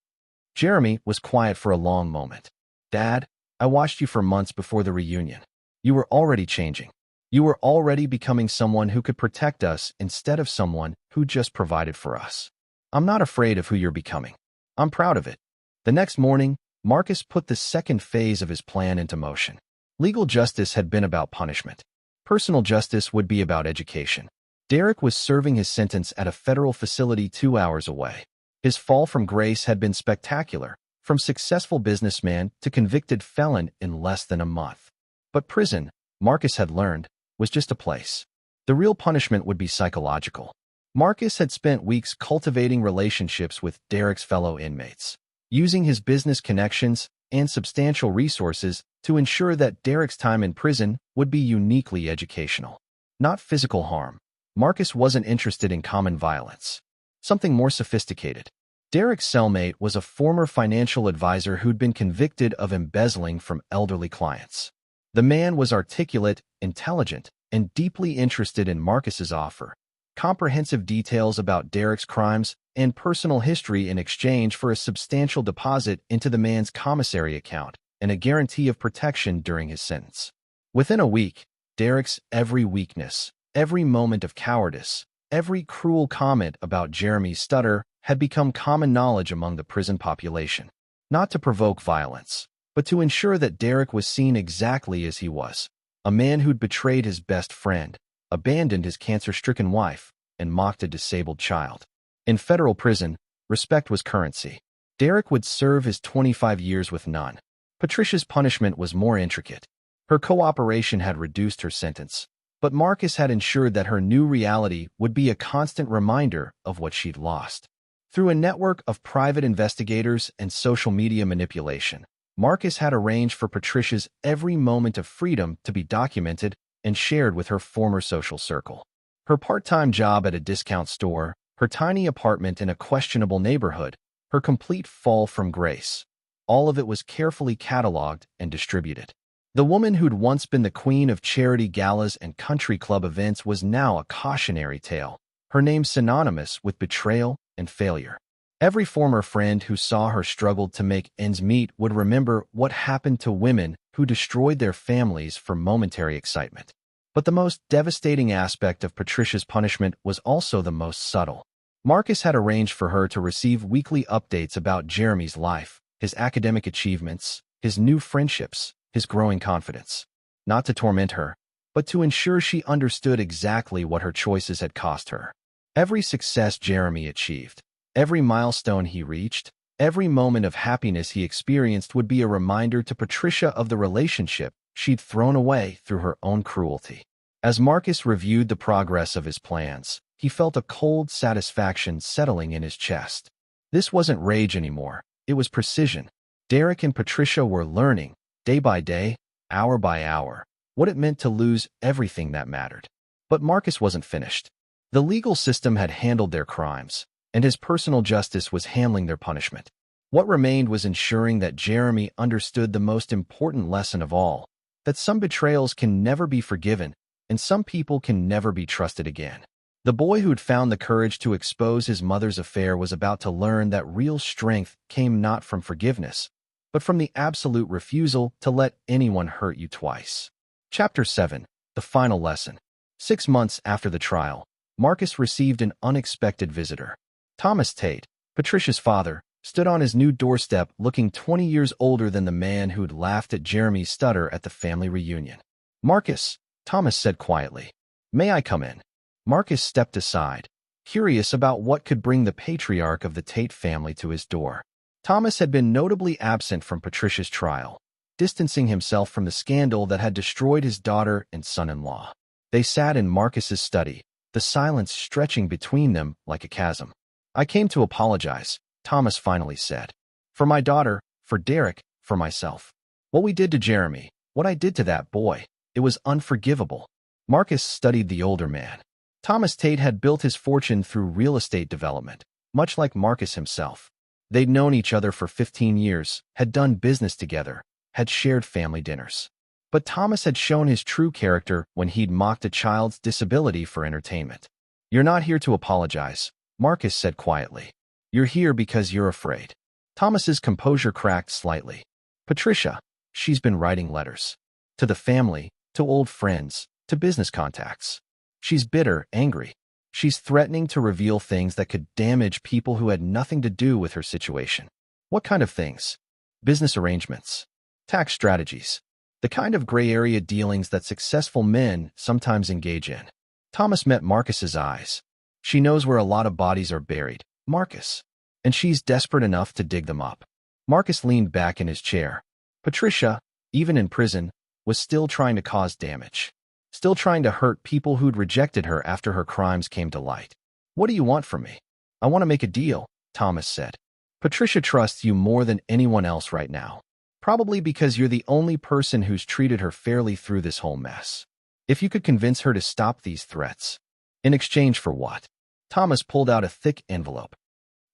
Jeremy was quiet for a long moment. "Dad, I watched you for months before the reunion. You were already changing. You were already becoming someone who could protect us instead of someone who just provided for us. I'm not afraid of who you're becoming. I'm proud of it." The next morning, Marcus put the second phase of his plan into motion. Legal justice had been about punishment. Personal justice would be about education. Derek was serving his sentence at a federal facility 2 hours away. His fall from grace had been spectacular, from successful businessman to convicted felon in less than a month. But prison, Marcus had learned, was just a place. The real punishment would be psychological. Marcus had spent weeks cultivating relationships with Derek's fellow inmates, using his business connections and substantial resources to ensure that Derek's time in prison would be uniquely educational. Not physical harm. Marcus wasn't interested in common violence. Something more sophisticated. Derek's cellmate was a former financial advisor who'd been convicted of embezzling from elderly clients. The man was articulate, intelligent, and deeply interested in Marcus's offer. Comprehensive details about Derek's crimes and personal history in exchange for a substantial deposit into the man's commissary account and a guarantee of protection during his sentence. Within a week, Derek's every weakness, every moment of cowardice, every cruel comment about Jeremy's stutter had become common knowledge among the prison population. Not to provoke violence, but to ensure that Derek was seen exactly as he was, a man who'd betrayed his best friend, abandoned his cancer-stricken wife, and mocked a disabled child. In federal prison, respect was currency. Derek would serve his 25 years with none. Patricia's punishment was more intricate. Her cooperation had reduced her sentence, but Marcus had ensured that her new reality would be a constant reminder of what she'd lost. Through a network of private investigators and social media manipulation, Marcus had arranged for Patricia's every moment of freedom to be documented and shared with her former social circle. Her part-time job at a discount store, her tiny apartment in a questionable neighborhood, her complete fall from grace. All of it was carefully cataloged and distributed. The woman who'd once been the queen of charity galas and country club events was now a cautionary tale, her name synonymous with betrayal and failure. Every former friend who saw her struggle to make ends meet would remember what happened to women who destroyed their families for momentary excitement. But the most devastating aspect of Patricia's punishment was also the most subtle. Marcus had arranged for her to receive weekly updates about Jeremy's life, his academic achievements, his new friendships, his growing confidence. Not to torment her, but to ensure she understood exactly what her choices had cost her. Every success Jeremy achieved, every milestone he reached, every moment of happiness he experienced would be a reminder to Patricia of the relationship she'd thrown away through her own cruelty. As Marcus reviewed the progress of his plans, he felt a cold satisfaction settling in his chest. This wasn't rage anymore, it was precision. Derek and Patricia were learning, day by day, hour by hour, what it meant to lose everything that mattered. But Marcus wasn't finished. The legal system had handled their crimes, and his personal justice was handling their punishment. What remained was ensuring that Jeremy understood the most important lesson of all, that some betrayals can never be forgiven, and some people can never be trusted again. The boy who'd found the courage to expose his mother's affair was about to learn that real strength came not from forgiveness, but from the absolute refusal to let anyone hurt you twice. Chapter 7. The Final Lesson. 6 months after the trial, Marcus received an unexpected visitor. Thomas Tate, Patricia's father, stood on his new doorstep looking 20 years older than the man who'd laughed at Jeremy's stutter at the family reunion. "Marcus," Thomas said quietly. "May I come in?" Marcus stepped aside, curious about what could bring the patriarch of the Tate family to his door. Thomas had been notably absent from Patricia's trial, distancing himself from the scandal that had destroyed his daughter and son-in-law. They sat in Marcus's study, the silence stretching between them like a chasm. "I came to apologize," Thomas finally said. "For my daughter, for Derek, for myself. What we did to Jeremy, what I did to that boy, it was unforgivable." Marcus studied the older man. Thomas Tate had built his fortune through real estate development, much like Marcus himself. They'd known each other for 15 years, had done business together, had shared family dinners. But Thomas had shown his true character when he'd mocked a child's disability for entertainment. "You're not here to apologize," Marcus said quietly. "You're here because you're afraid." Thomas's composure cracked slightly. "Patricia, she's been writing letters. To the family, to old friends, to business contacts. She's bitter, angry. She's threatening to reveal things that could damage people who had nothing to do with her situation." "What kind of things?" "Business arrangements. Tax strategies. The kind of gray area dealings that successful men sometimes engage in." Thomas met Marcus's eyes. She knows where a lot of bodies are buried, Marcus. And she's desperate enough to dig them up. Marcus leaned back in his chair. Patricia, even in prison, was still trying to cause damage. Still trying to hurt people who'd rejected her after her crimes came to light. What do you want from me? I want to make a deal, Thomas said. Patricia trusts you more than anyone else right now. Probably because you're the only person who's treated her fairly through this whole mess. If you could convince her to stop these threats. In exchange for what? Thomas pulled out a thick envelope.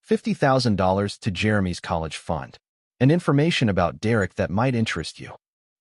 $50,000 to Jeremy's college fund. And information about Derek that might interest you.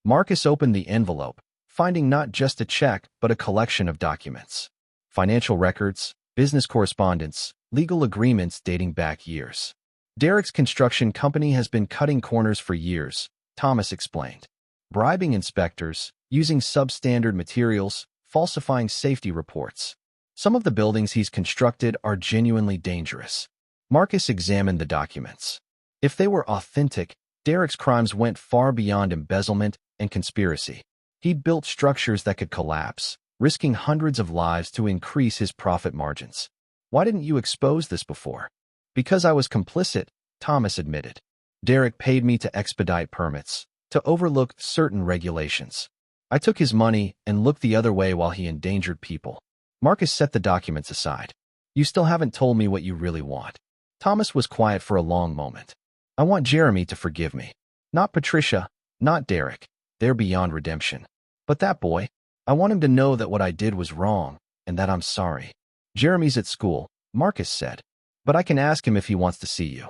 Marcus opened the envelope, finding not just a check, but a collection of documents. Financial records, business correspondence, legal agreements dating back years. Derek's construction company has been cutting corners for years, Thomas explained. Bribing inspectors, using substandard materials, falsifying safety reports. Some of the buildings he's constructed are genuinely dangerous. Marcus examined the documents. If they were authentic, Derek's crimes went far beyond embezzlement and conspiracy. He'd built structures that could collapse, risking hundreds of lives to increase his profit margins. Why didn't you expose this before? Because I was complicit, Thomas admitted. Derek paid me to expedite permits, to overlook certain regulations. I took his money and looked the other way while he endangered people. Marcus set the documents aside. You still haven't told me what you really want. Thomas was quiet for a long moment. I want Jeremy to forgive me. Not Patricia, not Derek. They're beyond redemption. But that boy, I want him to know that what I did was wrong, and that I'm sorry. Jeremy's at school, Marcus said. But I can ask him if he wants to see you.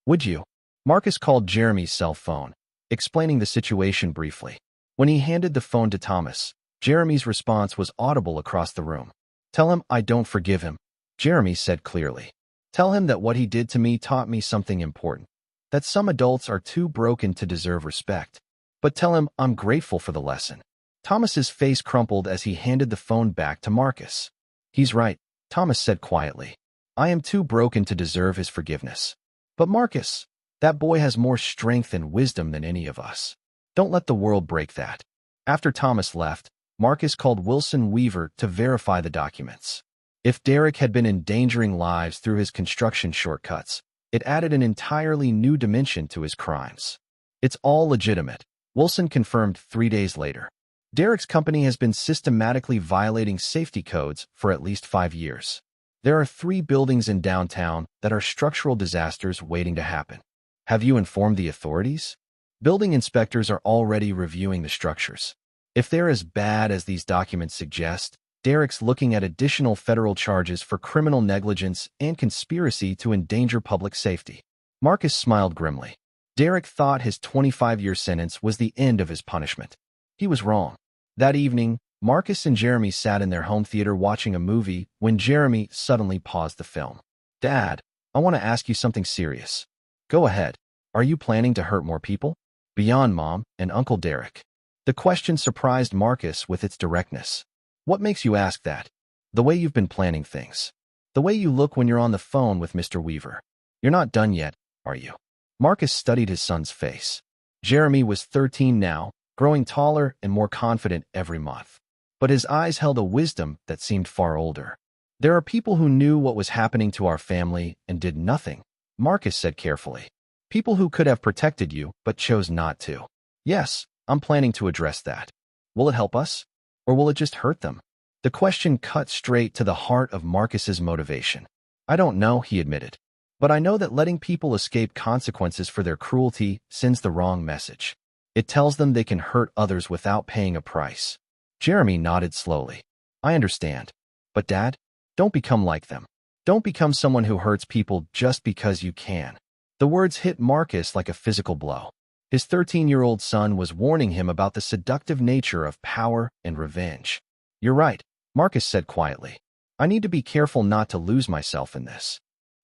Would you? Marcus called Jeremy's cell phone, explaining the situation briefly. When he handed the phone to Thomas, Jeremy's response was audible across the room. Tell him I don't forgive him, Jeremy said clearly. Tell him that what he did to me taught me something important. That some adults are too broken to deserve respect. But tell him I'm grateful for the lesson. Thomas's face crumpled as he handed the phone back to Marcus. He's right, Thomas said quietly. I am too broken to deserve his forgiveness. But Marcus, that boy has more strength and wisdom than any of us. Don't let the world break that. After Thomas left, Marcus called Wilson Weaver to verify the documents. If Derek had been endangering lives through his construction shortcuts, it added an entirely new dimension to his crimes. It's all legitimate, Wilson confirmed 3 days later. Derek's company has been systematically violating safety codes for at least 5 years. There are 3 buildings in downtown that are structural disasters waiting to happen. Have you informed the authorities? Building inspectors are already reviewing the structures. If they're as bad as these documents suggest, Derek's looking at additional federal charges for criminal negligence and conspiracy to endanger public safety. Marcus smiled grimly. Derek thought his 25-year sentence was the end of his punishment. He was wrong. That evening, Marcus and Jeremy sat in their home theater watching a movie when Jeremy suddenly paused the film. Dad, I want to ask you something serious. Go ahead. Are you planning to hurt more people? Beyond Mom and Uncle Derek. The question surprised Marcus with its directness. What makes you ask that? The way you've been planning things. The way you look when you're on the phone with Mr. Weaver. You're not done yet, are you? Marcus studied his son's face. Jeremy was 13 now, growing taller and more confident every month. But his eyes held a wisdom that seemed far older. There are people who knew what was happening to our family and did nothing, Marcus said carefully. People who could have protected you but chose not to. Yes, I'm planning to address that. Will it help us? Or will it just hurt them? The question cut straight to the heart of Marcus's motivation. I don't know, he admitted. But I know that letting people escape consequences for their cruelty sends the wrong message. It tells them they can hurt others without paying a price. Jeremy nodded slowly. I understand. But Dad, don't become like them. Don't become someone who hurts people just because you can. The words hit Marcus like a physical blow. His 13-year-old son was warning him about the seductive nature of power and revenge. You're right, Marcus said quietly. I need to be careful not to lose myself in this.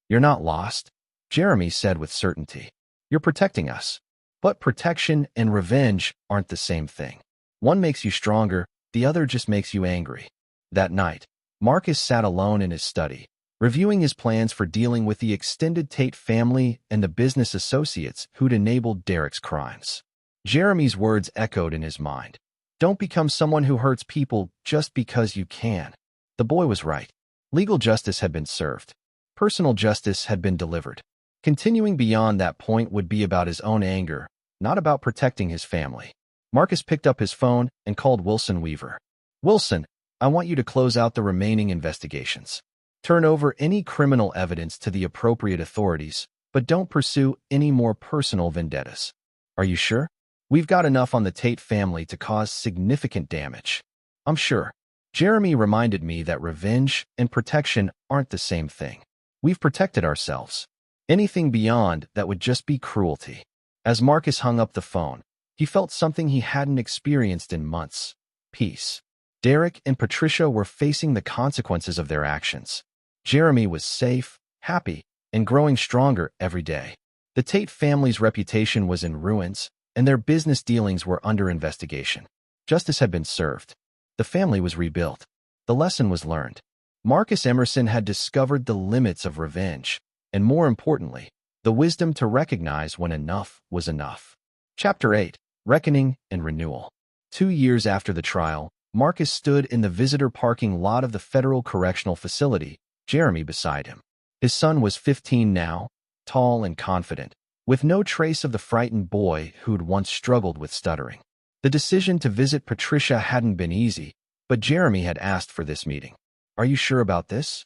You're not lost, Jeremy said with certainty. You're protecting us. But protection and revenge aren't the same thing. One makes you stronger, the other just makes you angry. That night, Marcus sat alone in his study, reviewing his plans for dealing with the extended Tate family and the business associates who'd enabled Derek's crimes. Jeremy's words echoed in his mind. Don't become someone who hurts people just because you can. The boy was right. Legal justice had been served. Personal justice had been delivered. Continuing beyond that point would be about his own anger, not about protecting his family. Marcus picked up his phone and called Wilson Weaver. Wilson, I want you to close out the remaining investigations. Turn over any criminal evidence to the appropriate authorities, but don't pursue any more personal vendettas. Are you sure? We've got enough on the Tate family to cause significant damage. I'm sure. Jeremy reminded me that revenge and protection aren't the same thing. We've protected ourselves. Anything beyond that would just be cruelty. As Marcus hung up the phone, he felt something he hadn't experienced in months. Peace. Derek and Patricia were facing the consequences of their actions. Jeremy was safe, happy, and growing stronger every day. The Tate family's reputation was in ruins, and their business dealings were under investigation. Justice had been served. The family was rebuilt. The lesson was learned. Marcus Emerson had discovered the limits of revenge, and more importantly, the wisdom to recognize when enough was enough. Chapter 8. Reckoning and Renewal. 2 years after the trial, Marcus stood in the visitor parking lot of the Federal Correctional Facility, Jeremy beside him. His son was 15 now, tall and confident, with no trace of the frightened boy who'd once struggled with stuttering. The decision to visit Patricia hadn't been easy, but Jeremy had asked for this meeting. Are you sure about this?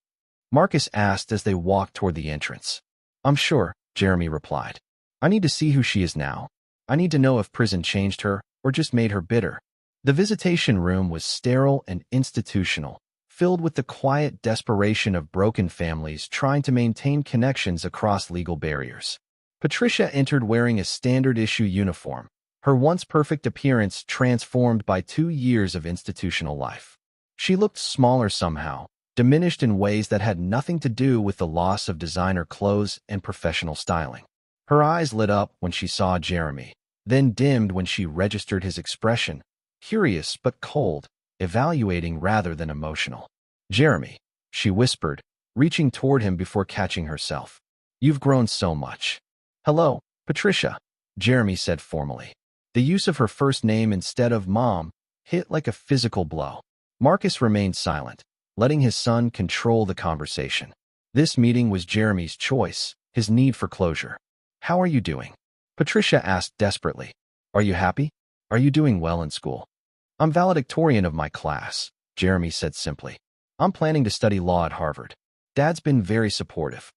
Marcus asked as they walked toward the entrance. I'm sure, Jeremy replied. I need to see who she is now. I need to know if prison changed her or just made her bitter. The visitation room was sterile and institutional, filled with the quiet desperation of broken families trying to maintain connections across legal barriers. Patricia entered wearing a standard-issue uniform, her once perfect appearance transformed by 2 years of institutional life. She looked smaller somehow, diminished in ways that had nothing to do with the loss of designer clothes and professional styling. Her eyes lit up when she saw Jeremy, then dimmed when she registered his expression, curious but cold, evaluating rather than emotional. Jeremy, she whispered, reaching toward him before catching herself. You've grown so much. Hello, Patricia, Jeremy said formally. The use of her first name instead of Mom hit like a physical blow. Marcus remained silent, letting his son control the conversation. This meeting was Jeremy's choice, his need for closure. How are you doing? Patricia asked desperately. Are you happy? Are you doing well in school? I'm valedictorian of my class, Jeremy said simply. I'm planning to study law at Harvard. Dad's been very supportive.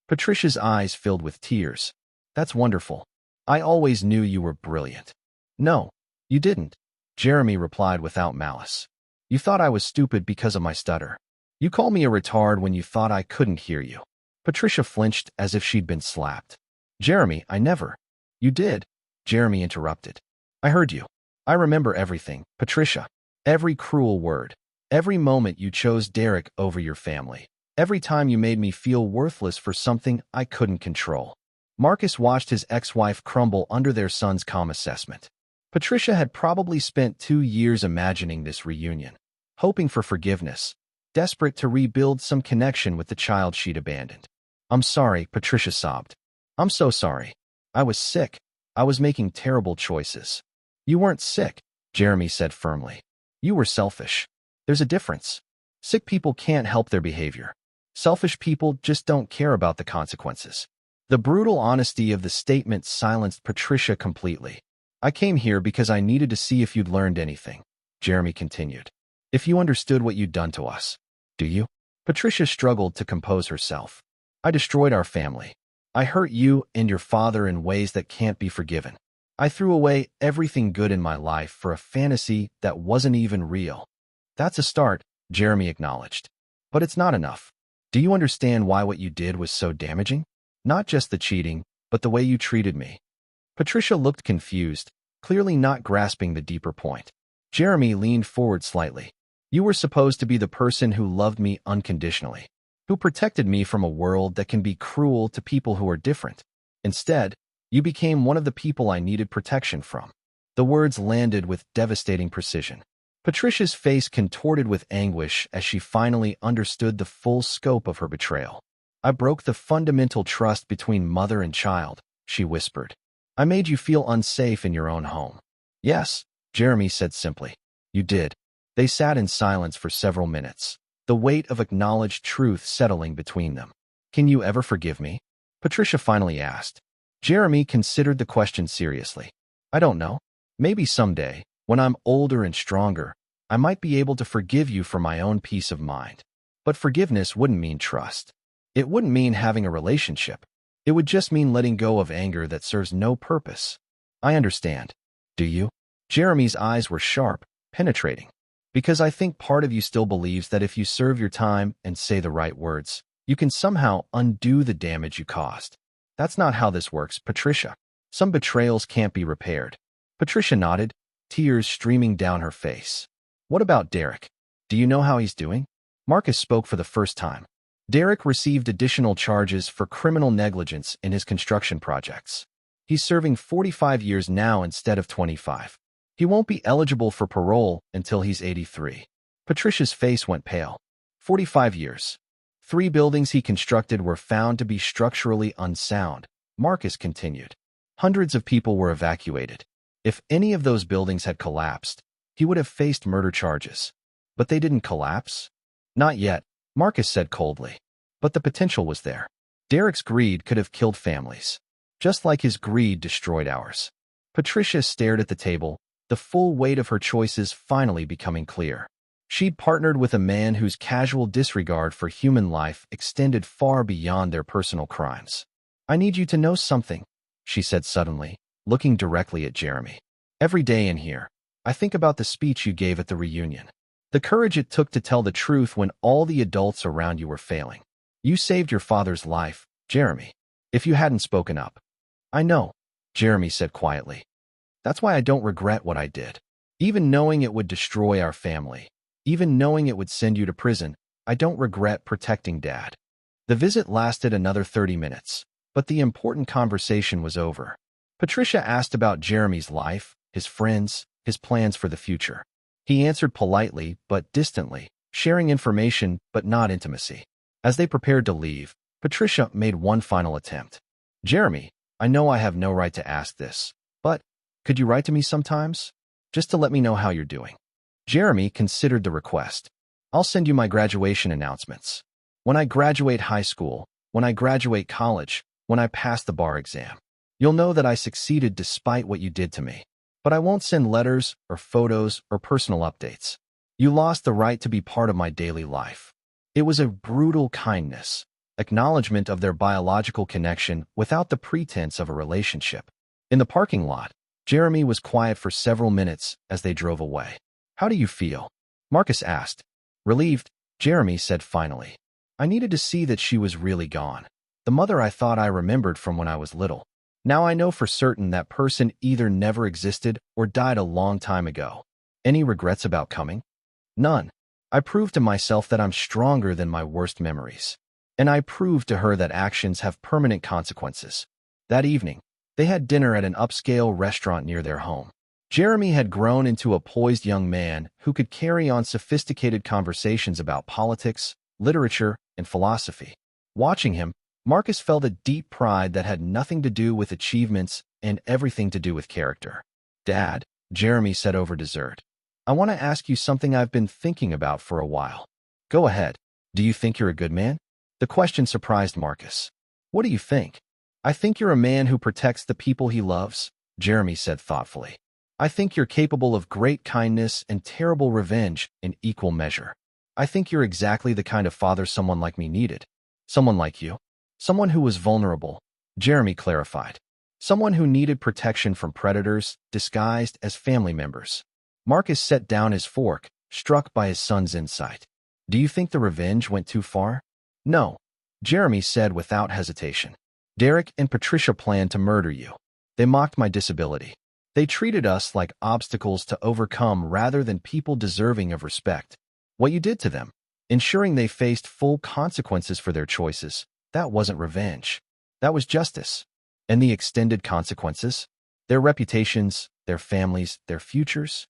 Patricia's eyes filled with tears. That's wonderful. I always knew you were brilliant. No, you didn't, Jeremy replied without malice. You thought I was stupid because of my stutter. You called me a retard when you thought I couldn't hear you. Patricia flinched as if she'd been slapped. Jeremy, I never. You did, Jeremy interrupted. I heard you. I remember everything, Patricia. Every cruel word. Every moment you chose Derek over your family. Every time you made me feel worthless for something I couldn't control. Marcus watched his ex-wife crumble under their son's calm assessment. Patricia had probably spent 2 years imagining this reunion, hoping for forgiveness, desperate to rebuild some connection with the child she'd abandoned. I'm sorry, Patricia sobbed. I'm so sorry. I was sick. I was making terrible choices. You weren't sick, Jeremy said firmly. You were selfish. There's a difference. Sick people can't help their behavior. Selfish people just don't care about the consequences. The brutal honesty of the statement silenced Patricia completely. I came here because I needed to see if you'd learned anything, Jeremy continued. If you understood what you'd done to us. Do you? Patricia struggled to compose herself. I destroyed our family. I hurt you and your father in ways that can't be forgiven. I threw away everything good in my life for a fantasy that wasn't even real. That's a start, Jeremy acknowledged. But it's not enough. Do you understand why what you did was so damaging? Not just the cheating, but the way you treated me. Patricia looked confused, clearly not grasping the deeper point. Jeremy leaned forward slightly. You were supposed to be the person who loved me unconditionally, who protected me from a world that can be cruel to people who are different. Instead, you became one of the people I needed protection from. The words landed with devastating precision. Patricia's face contorted with anguish as she finally understood the full scope of her betrayal. I broke the fundamental trust between mother and child, she whispered. I made you feel unsafe in your own home. Yes, Jeremy said simply. You did. They sat in silence for several minutes. the weight of acknowledged truth settling between them. Can you ever forgive me? Patricia finally asked. Jeremy considered the question seriously. I don't know. Maybe someday, when I'm older and stronger, I might be able to forgive you for my own peace of mind. But forgiveness wouldn't mean trust. It wouldn't mean having a relationship. It would just mean letting go of anger that serves no purpose. I understand. Do you? Jeremy's eyes were sharp, penetrating. Because I think part of you still believes that if you serve your time and say the right words, you can somehow undo the damage you caused. That's not how this works, Patricia. Some betrayals can't be repaired. Patricia nodded, tears streaming down her face. What about Derek? Do you know how he's doing? Marcus spoke for the first time. Derek received additional charges for criminal negligence in his construction projects. He's serving 45 years now instead of 25. He won't be eligible for parole until he's 83. Patricia's face went pale. 45 years. 3 buildings he constructed were found to be structurally unsound, Marcus continued. Hundreds of people were evacuated. If any of those buildings had collapsed, he would have faced murder charges. But they didn't collapse? Not yet, Marcus said coldly. But the potential was there. Derek's greed could have killed families, just like his greed destroyed ours. Patricia stared at the table, the full weight of her choices finally becoming clear. She'd partnered with a man whose casual disregard for human life extended far beyond their personal crimes. I need you to know something, she said suddenly, looking directly at Jeremy. Every day in here, I think about the speech you gave at the reunion. The courage it took to tell the truth when all the adults around you were failing. You saved your father's life, Jeremy. If you hadn't spoken up. I know, Jeremy said quietly. That's why I don't regret what I did. Even knowing it would destroy our family, even knowing it would send you to prison, I don't regret protecting Dad. The visit lasted another 30 minutes, but the important conversation was over. Patricia asked about Jeremy's life, his friends, his plans for the future. He answered politely but distantly, sharing information but not intimacy. As they prepared to leave, Patricia made one final attempt. Jeremy, I know I have no right to ask this, but could you write to me sometimes? Just to let me know how you're doing. Jeremy considered the request. I'll send you my graduation announcements. When I graduate high school, when I graduate college, when I pass the bar exam, you'll know that I succeeded despite what you did to me. But I won't send letters or photos or personal updates. You lost the right to be part of my daily life. It was a brutal kindness, acknowledgement of their biological connection without the pretense of a relationship. In the parking lot, Jeremy was quiet for several minutes as they drove away. How do you feel? Marcus asked. Relieved, Jeremy said finally. I needed to see that she was really gone. The mother I thought I remembered from when I was little. Now I know for certain that person either never existed or died a long time ago. Any regrets about coming? None. I proved to myself that I'm stronger than my worst memories. And I proved to her that actions have permanent consequences. That evening, they had dinner at an upscale restaurant near their home. Jeremy had grown into a poised young man who could carry on sophisticated conversations about politics, literature, and philosophy. Watching him, Marcus felt a deep pride that had nothing to do with achievements and everything to do with character. Dad, Jeremy said over dessert, I want to ask you something I've been thinking about for a while. Go ahead. Do you think you're a good man? The question surprised Marcus. What do you think? I think you're a man who protects the people he loves, Jeremy said thoughtfully. I think you're capable of great kindness and terrible revenge in equal measure. I think you're exactly the kind of father someone like me needed. Someone like you. Someone who was vulnerable, Jeremy clarified. Someone who needed protection from predators disguised as family members. Marcus set down his fork, struck by his son's insight. Do you think the revenge went too far? No, Jeremy said without hesitation. Derek and Patricia planned to murder you. They mocked my disability. They treated us like obstacles to overcome rather than people deserving of respect. What you did to them, ensuring they faced full consequences for their choices, that wasn't revenge. That was justice. And the extended consequences? Their reputations, their families, their futures?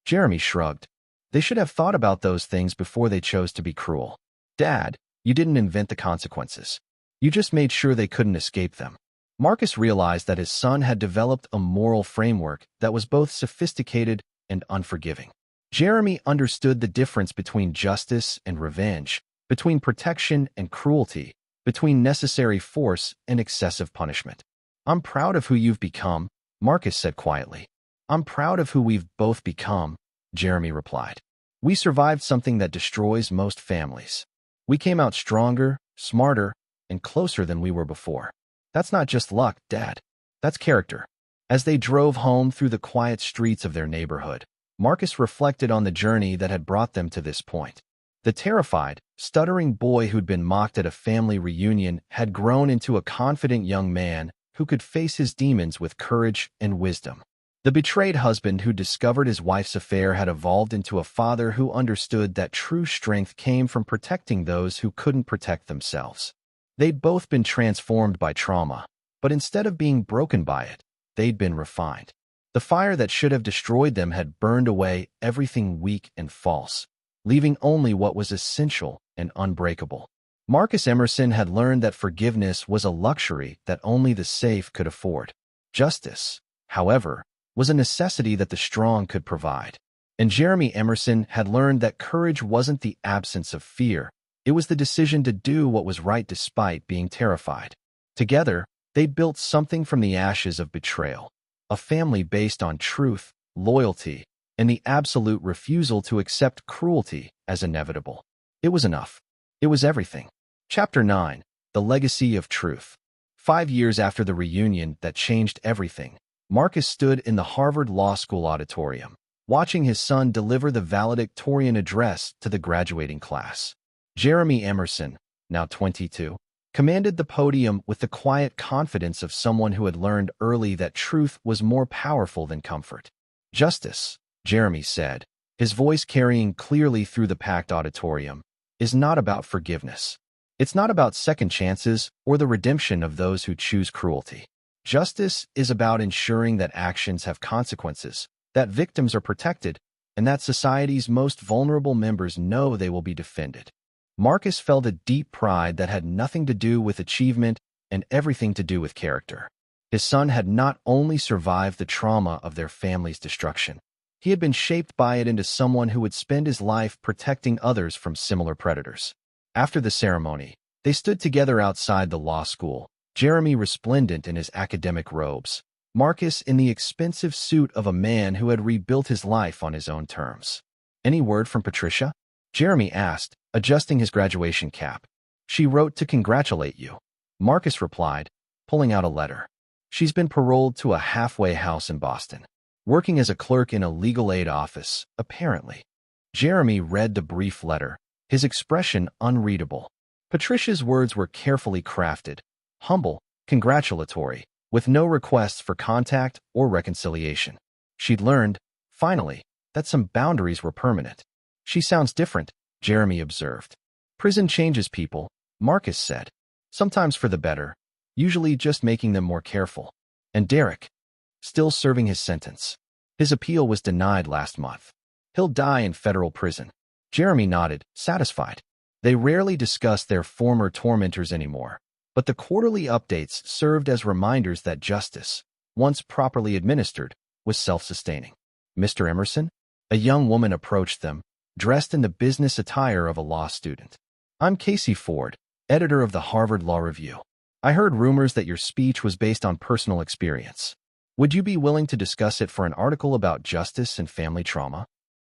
Jeremy shrugged. They should have thought about those things before they chose to be cruel. Dad, you didn't invent the consequences. You just made sure they couldn't escape them. Marcus realized that his son had developed a moral framework that was both sophisticated and unforgiving. Jeremy understood the difference between justice and revenge, between protection and cruelty, between necessary force and excessive punishment. "I'm proud of who you've become," Marcus said quietly. "I'm proud of who we've both become," Jeremy replied. "We survived something that destroys most families. We came out stronger, smarter, and closer than we were before. That's not just luck, Dad. That's character." As they drove home through the quiet streets of their neighborhood, Marcus reflected on the journey that had brought them to this point. The terrified, stuttering boy who'd been mocked at a family reunion had grown into a confident young man who could face his demons with courage and wisdom. The betrayed husband who discovered his wife's affair had evolved into a father who understood that true strength came from protecting those who couldn't protect themselves. They'd both been transformed by trauma, but instead of being broken by it, they'd been refined. The fire that should have destroyed them had burned away everything weak and false, leaving only what was essential and unbreakable. Marcus Emerson had learned that forgiveness was a luxury that only the safe could afford. Justice, however, was a necessity that the strong could provide. And Jeremy Emerson had learned that courage wasn't the absence of fear, it was the decision to do what was right despite being terrified. Together, they built something from the ashes of betrayal, a family based on truth, loyalty, and the absolute refusal to accept cruelty as inevitable. It was enough. It was everything. Chapter 9. The Legacy of Truth. 5 years after the reunion that changed everything, Marcus stood in the Harvard Law School auditorium, watching his son deliver the valedictorian address to the graduating class. Jeremy Emerson, now 22, commanded the podium with the quiet confidence of someone who had learned early that truth was more powerful than comfort. "Justice," Jeremy said, his voice carrying clearly through the packed auditorium, "is not about forgiveness. It's not about second chances or the redemption of those who choose cruelty. Justice is about ensuring that actions have consequences, that victims are protected, and that society's most vulnerable members know they will be defended." Marcus felt a deep pride that had nothing to do with achievement and everything to do with character. His son had not only survived the trauma of their family's destruction, he had been shaped by it into someone who would spend his life protecting others from similar predators. After the ceremony, they stood together outside the law school, Jeremy resplendent in his academic robes, Marcus in the expensive suit of a man who had rebuilt his life on his own terms. "Any word from Patricia?" Jeremy asked, adjusting his graduation cap. "She wrote to congratulate you," Marcus replied, pulling out a letter. "She's been paroled to a halfway house in Boston, working as a clerk in a legal aid office, apparently." Jeremy read the brief letter, his expression unreadable. Patricia's words were carefully crafted, humble, congratulatory, with no requests for contact or reconciliation. She'd learned, finally, that some boundaries were permanent. "She sounds different," Jeremy observed. "Prison changes people," Marcus said. "Sometimes for the better, usually just making them more careful." "And Derek? Still serving his sentence. His appeal was denied last month. He'll die in federal prison." Jeremy nodded, satisfied. They rarely discussed their former tormentors anymore, but the quarterly updates served as reminders that justice, once properly administered, was self-sustaining. "Mr. Emerson?" A young woman approached them, dressed in the business attire of a law student. "I'm Casey Ford, editor of the Harvard Law Review. I heard rumors that your speech was based on personal experience. Would you be willing to discuss it for an article about justice and family trauma?"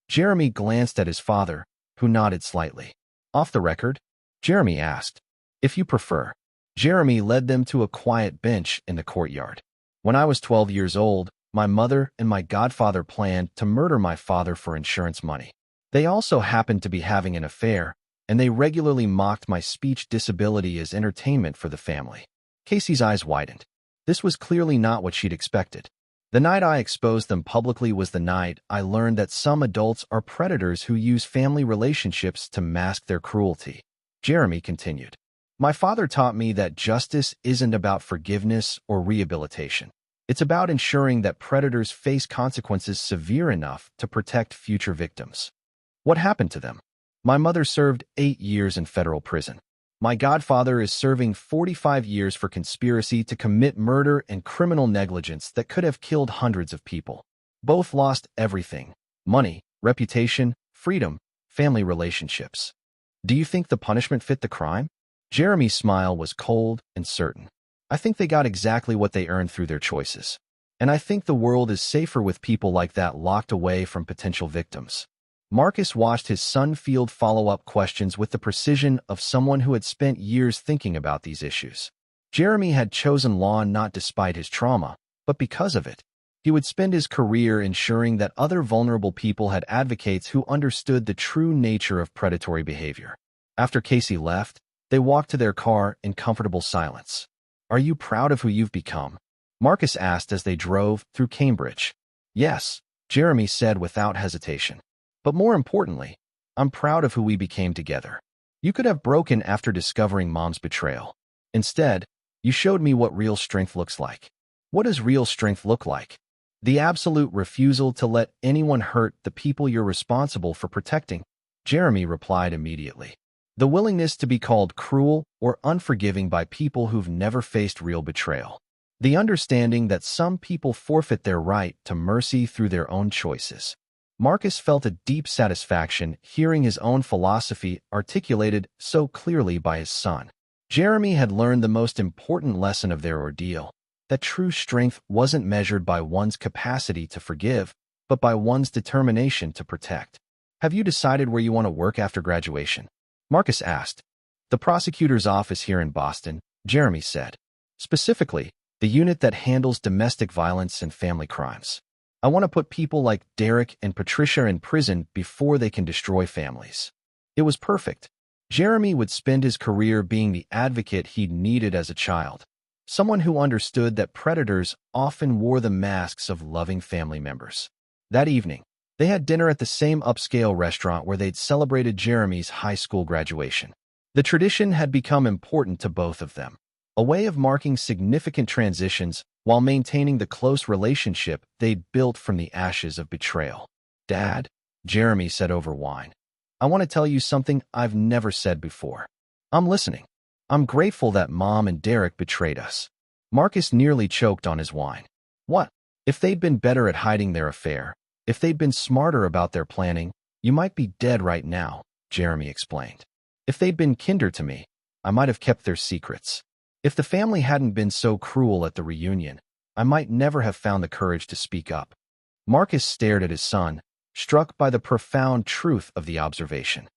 Jeremy glanced at his father, who nodded slightly. "Off the record?" Jeremy asked. "If you prefer." Jeremy led them to a quiet bench in the courtyard. "When I was 12 years old, my mother and my godfather planned to murder my father for insurance money. They also happened to be having an affair, and they regularly mocked my speech disability as entertainment for the family." Casey's eyes widened. This was clearly not what she'd expected. "The night I exposed them publicly was the night I learned that some adults are predators who use family relationships to mask their cruelty," Jeremy continued. "My father taught me that justice isn't about forgiveness or rehabilitation. It's about ensuring that predators face consequences severe enough to protect future victims." "What happened to them?" "My mother served 8 years in federal prison. My godfather is serving 45 years for conspiracy to commit murder and criminal negligence that could have killed hundreds of people. Both lost everything: money, reputation, freedom, family relationships. Do you think the punishment fit the crime? Jeremy's smile was cold and certain. I think they got exactly what they earned through their choices. And I think the world is safer with people like that locked away from potential victims. Marcus watched his son field follow-up questions with the precision of someone who had spent years thinking about these issues. Jeremy had chosen law not despite his trauma, but because of it. He would spend his career ensuring that other vulnerable people had advocates who understood the true nature of predatory behavior. After Casey left, they walked to their car in comfortable silence. "Are you proud of who you've become?" Marcus asked as they drove through Cambridge. "Yes," Jeremy said without hesitation. "But more importantly, I'm proud of who we became together. You could have broken after discovering Mom's betrayal. Instead, you showed me what real strength looks like." "What does real strength look like?" "The absolute refusal to let anyone hurt the people you're responsible for protecting," Jeremy replied immediately. "The willingness to be called cruel or unforgiving by people who've never faced real betrayal. The understanding that some people forfeit their right to mercy through their own choices." Marcus felt a deep satisfaction hearing his own philosophy articulated so clearly by his son. Jeremy had learned the most important lesson of their ordeal, that true strength wasn't measured by one's capacity to forgive, but by one's determination to protect. "Have you decided where you want to work after graduation?" Marcus asked. "The prosecutor's office here in Boston," Jeremy said. "Specifically, the unit that handles domestic violence and family crimes. I want to put people like Derek and Patricia in prison before they can destroy families." It was perfect. Jeremy would spend his career being the advocate he'd needed as a child, someone who understood that predators often wore the masks of loving family members. That evening, they had dinner at the same upscale restaurant where they'd celebrated Jeremy's high school graduation. The tradition had become important to both of them, a way of marking significant transitions while maintaining the close relationship they'd built from the ashes of betrayal. "Dad," Jeremy said over wine, "I want to tell you something I've never said before." "I'm listening." "I'm grateful that Mom and Derek betrayed us." Marcus nearly choked on his wine. "What? If they'd been better at hiding their affair, if they'd been smarter about their planning, you might be dead right now," Jeremy explained. "If they'd been kinder to me, I might have kept their secrets. If the family hadn't been so cruel at the reunion, I might never have found the courage to speak up." Marcus stared at his son, struck by the profound truth of the observation.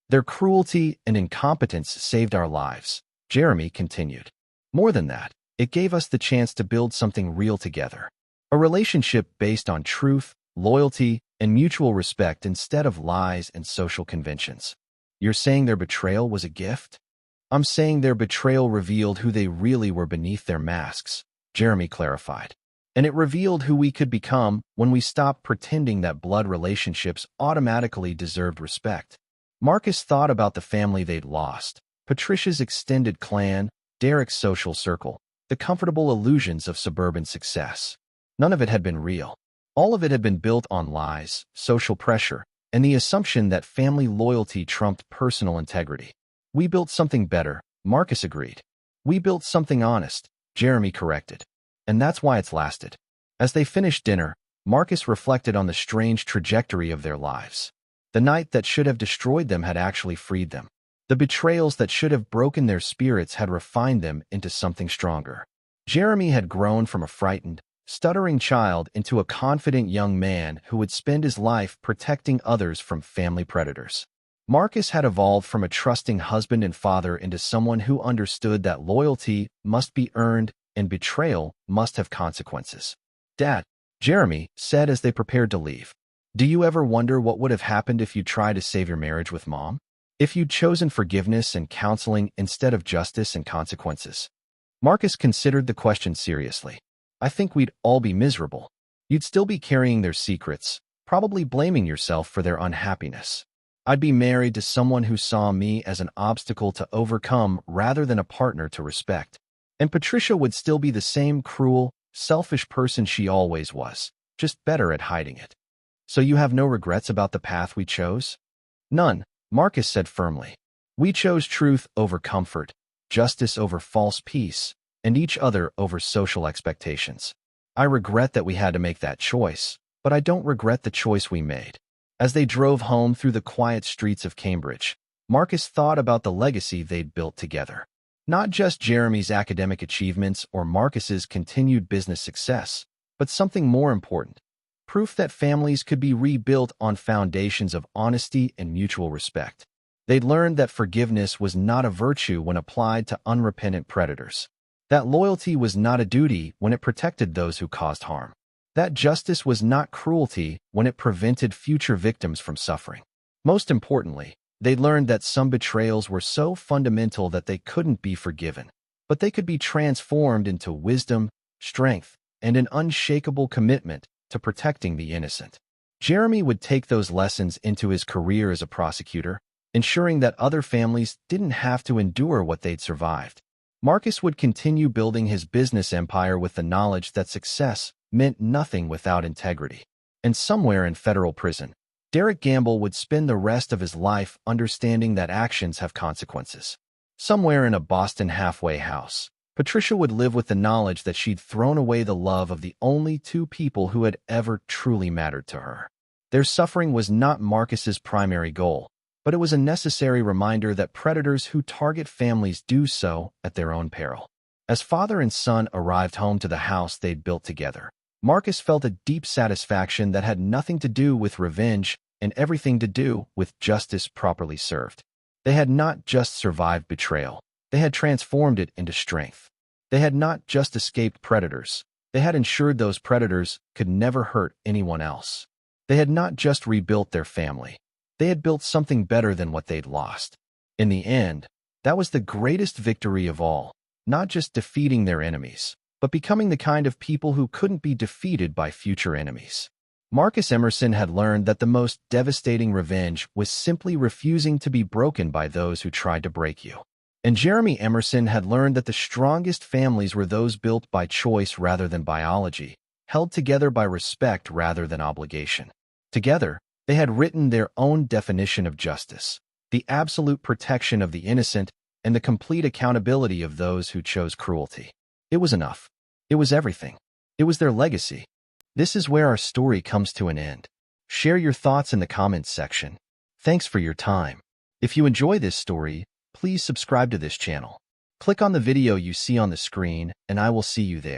"Their cruelty and incompetence saved our lives," Jeremy continued. "More than that, it gave us the chance to build something real together. A relationship based on truth, loyalty, and mutual respect instead of lies and social conventions." "You're saying their betrayal was a gift?" "I'm saying their betrayal revealed who they really were beneath their masks," Jeremy clarified. "And it revealed who we could become when we stopped pretending that blood relationships automatically deserved respect." Marcus thought about the family they'd lost, Patricia's extended clan, Derek's social circle, the comfortable illusions of suburban success. None of it had been real. All of it had been built on lies, social pressure, and the assumption that family loyalty trumped personal integrity. "We built something better," Marcus agreed. "We built something honest," Jeremy corrected. "And that's why it's lasted." As they finished dinner, Marcus reflected on the strange trajectory of their lives. The night that should have destroyed them had actually freed them. The betrayals that should have broken their spirits had refined them into something stronger. Jeremy had grown from a frightened, stuttering child into a confident young man who would spend his life protecting others from family predators. Marcus had evolved from a trusting husband and father into someone who understood that loyalty must be earned and betrayal must have consequences. "Dad," Jeremy said as they prepared to leave, "do you ever wonder what would have happened if you tried to save your marriage with Mom? If you'd chosen forgiveness and counseling instead of justice and consequences?" Marcus considered the question seriously. "I think we'd all be miserable. You'd still be carrying their secrets, probably blaming yourself for their unhappiness. I'd be married to someone who saw me as an obstacle to overcome rather than a partner to respect. And Patricia would still be the same cruel, selfish person she always was, just better at hiding it." "So you have no regrets about the path we chose?" "None," Marcus said firmly. "We chose truth over comfort, justice over false peace, and each other over social expectations. I regret that we had to make that choice, but I don't regret the choice we made." As they drove home through the quiet streets of Cambridge, Marcus thought about the legacy they'd built together. Not just Jeremy's academic achievements or Marcus's continued business success, but something more important: proof that families could be rebuilt on foundations of honesty and mutual respect. They'd learned that forgiveness was not a virtue when applied to unrepentant predators, that loyalty was not a duty when it protected those who caused harm, that justice was not cruelty when it prevented future victims from suffering. Most importantly, they learned that some betrayals were so fundamental that they couldn't be forgiven, but they could be transformed into wisdom, strength, and an unshakable commitment to protecting the innocent. Jeremy would take those lessons into his career as a prosecutor, ensuring that other families didn't have to endure what they'd survived. Marcus would continue building his business empire with the knowledge that success meant nothing without integrity. And somewhere in federal prison, Derek Gamble would spend the rest of his life understanding that actions have consequences. Somewhere in a Boston halfway house, Patricia would live with the knowledge that she'd thrown away the love of the only two people who had ever truly mattered to her. Their suffering was not Marcus's primary goal, but it was a necessary reminder that predators who target families do so at their own peril. As father and son arrived home to the house they'd built together, Marcus felt a deep satisfaction that had nothing to do with revenge and everything to do with justice properly served. They had not just survived betrayal, they had transformed it into strength. They had not just escaped predators, they had ensured those predators could never hurt anyone else. They had not just rebuilt their family, they had built something better than what they'd lost. In the end, that was the greatest victory of all, not just defeating their enemies, but becoming the kind of people who couldn't be defeated by future enemies. Marcus Emerson had learned that the most devastating revenge was simply refusing to be broken by those who tried to break you. And Jeremy Emerson had learned that the strongest families were those built by choice rather than biology, held together by respect rather than obligation. Together, they had written their own definition of justice, the absolute protection of the innocent and the complete accountability of those who chose cruelty. It was enough. It was everything. It was their legacy. This is where our story comes to an end. Share your thoughts in the comments section. Thanks for your time. If you enjoy this story, please subscribe to this channel. Click on the video you see on the screen, and I will see you there.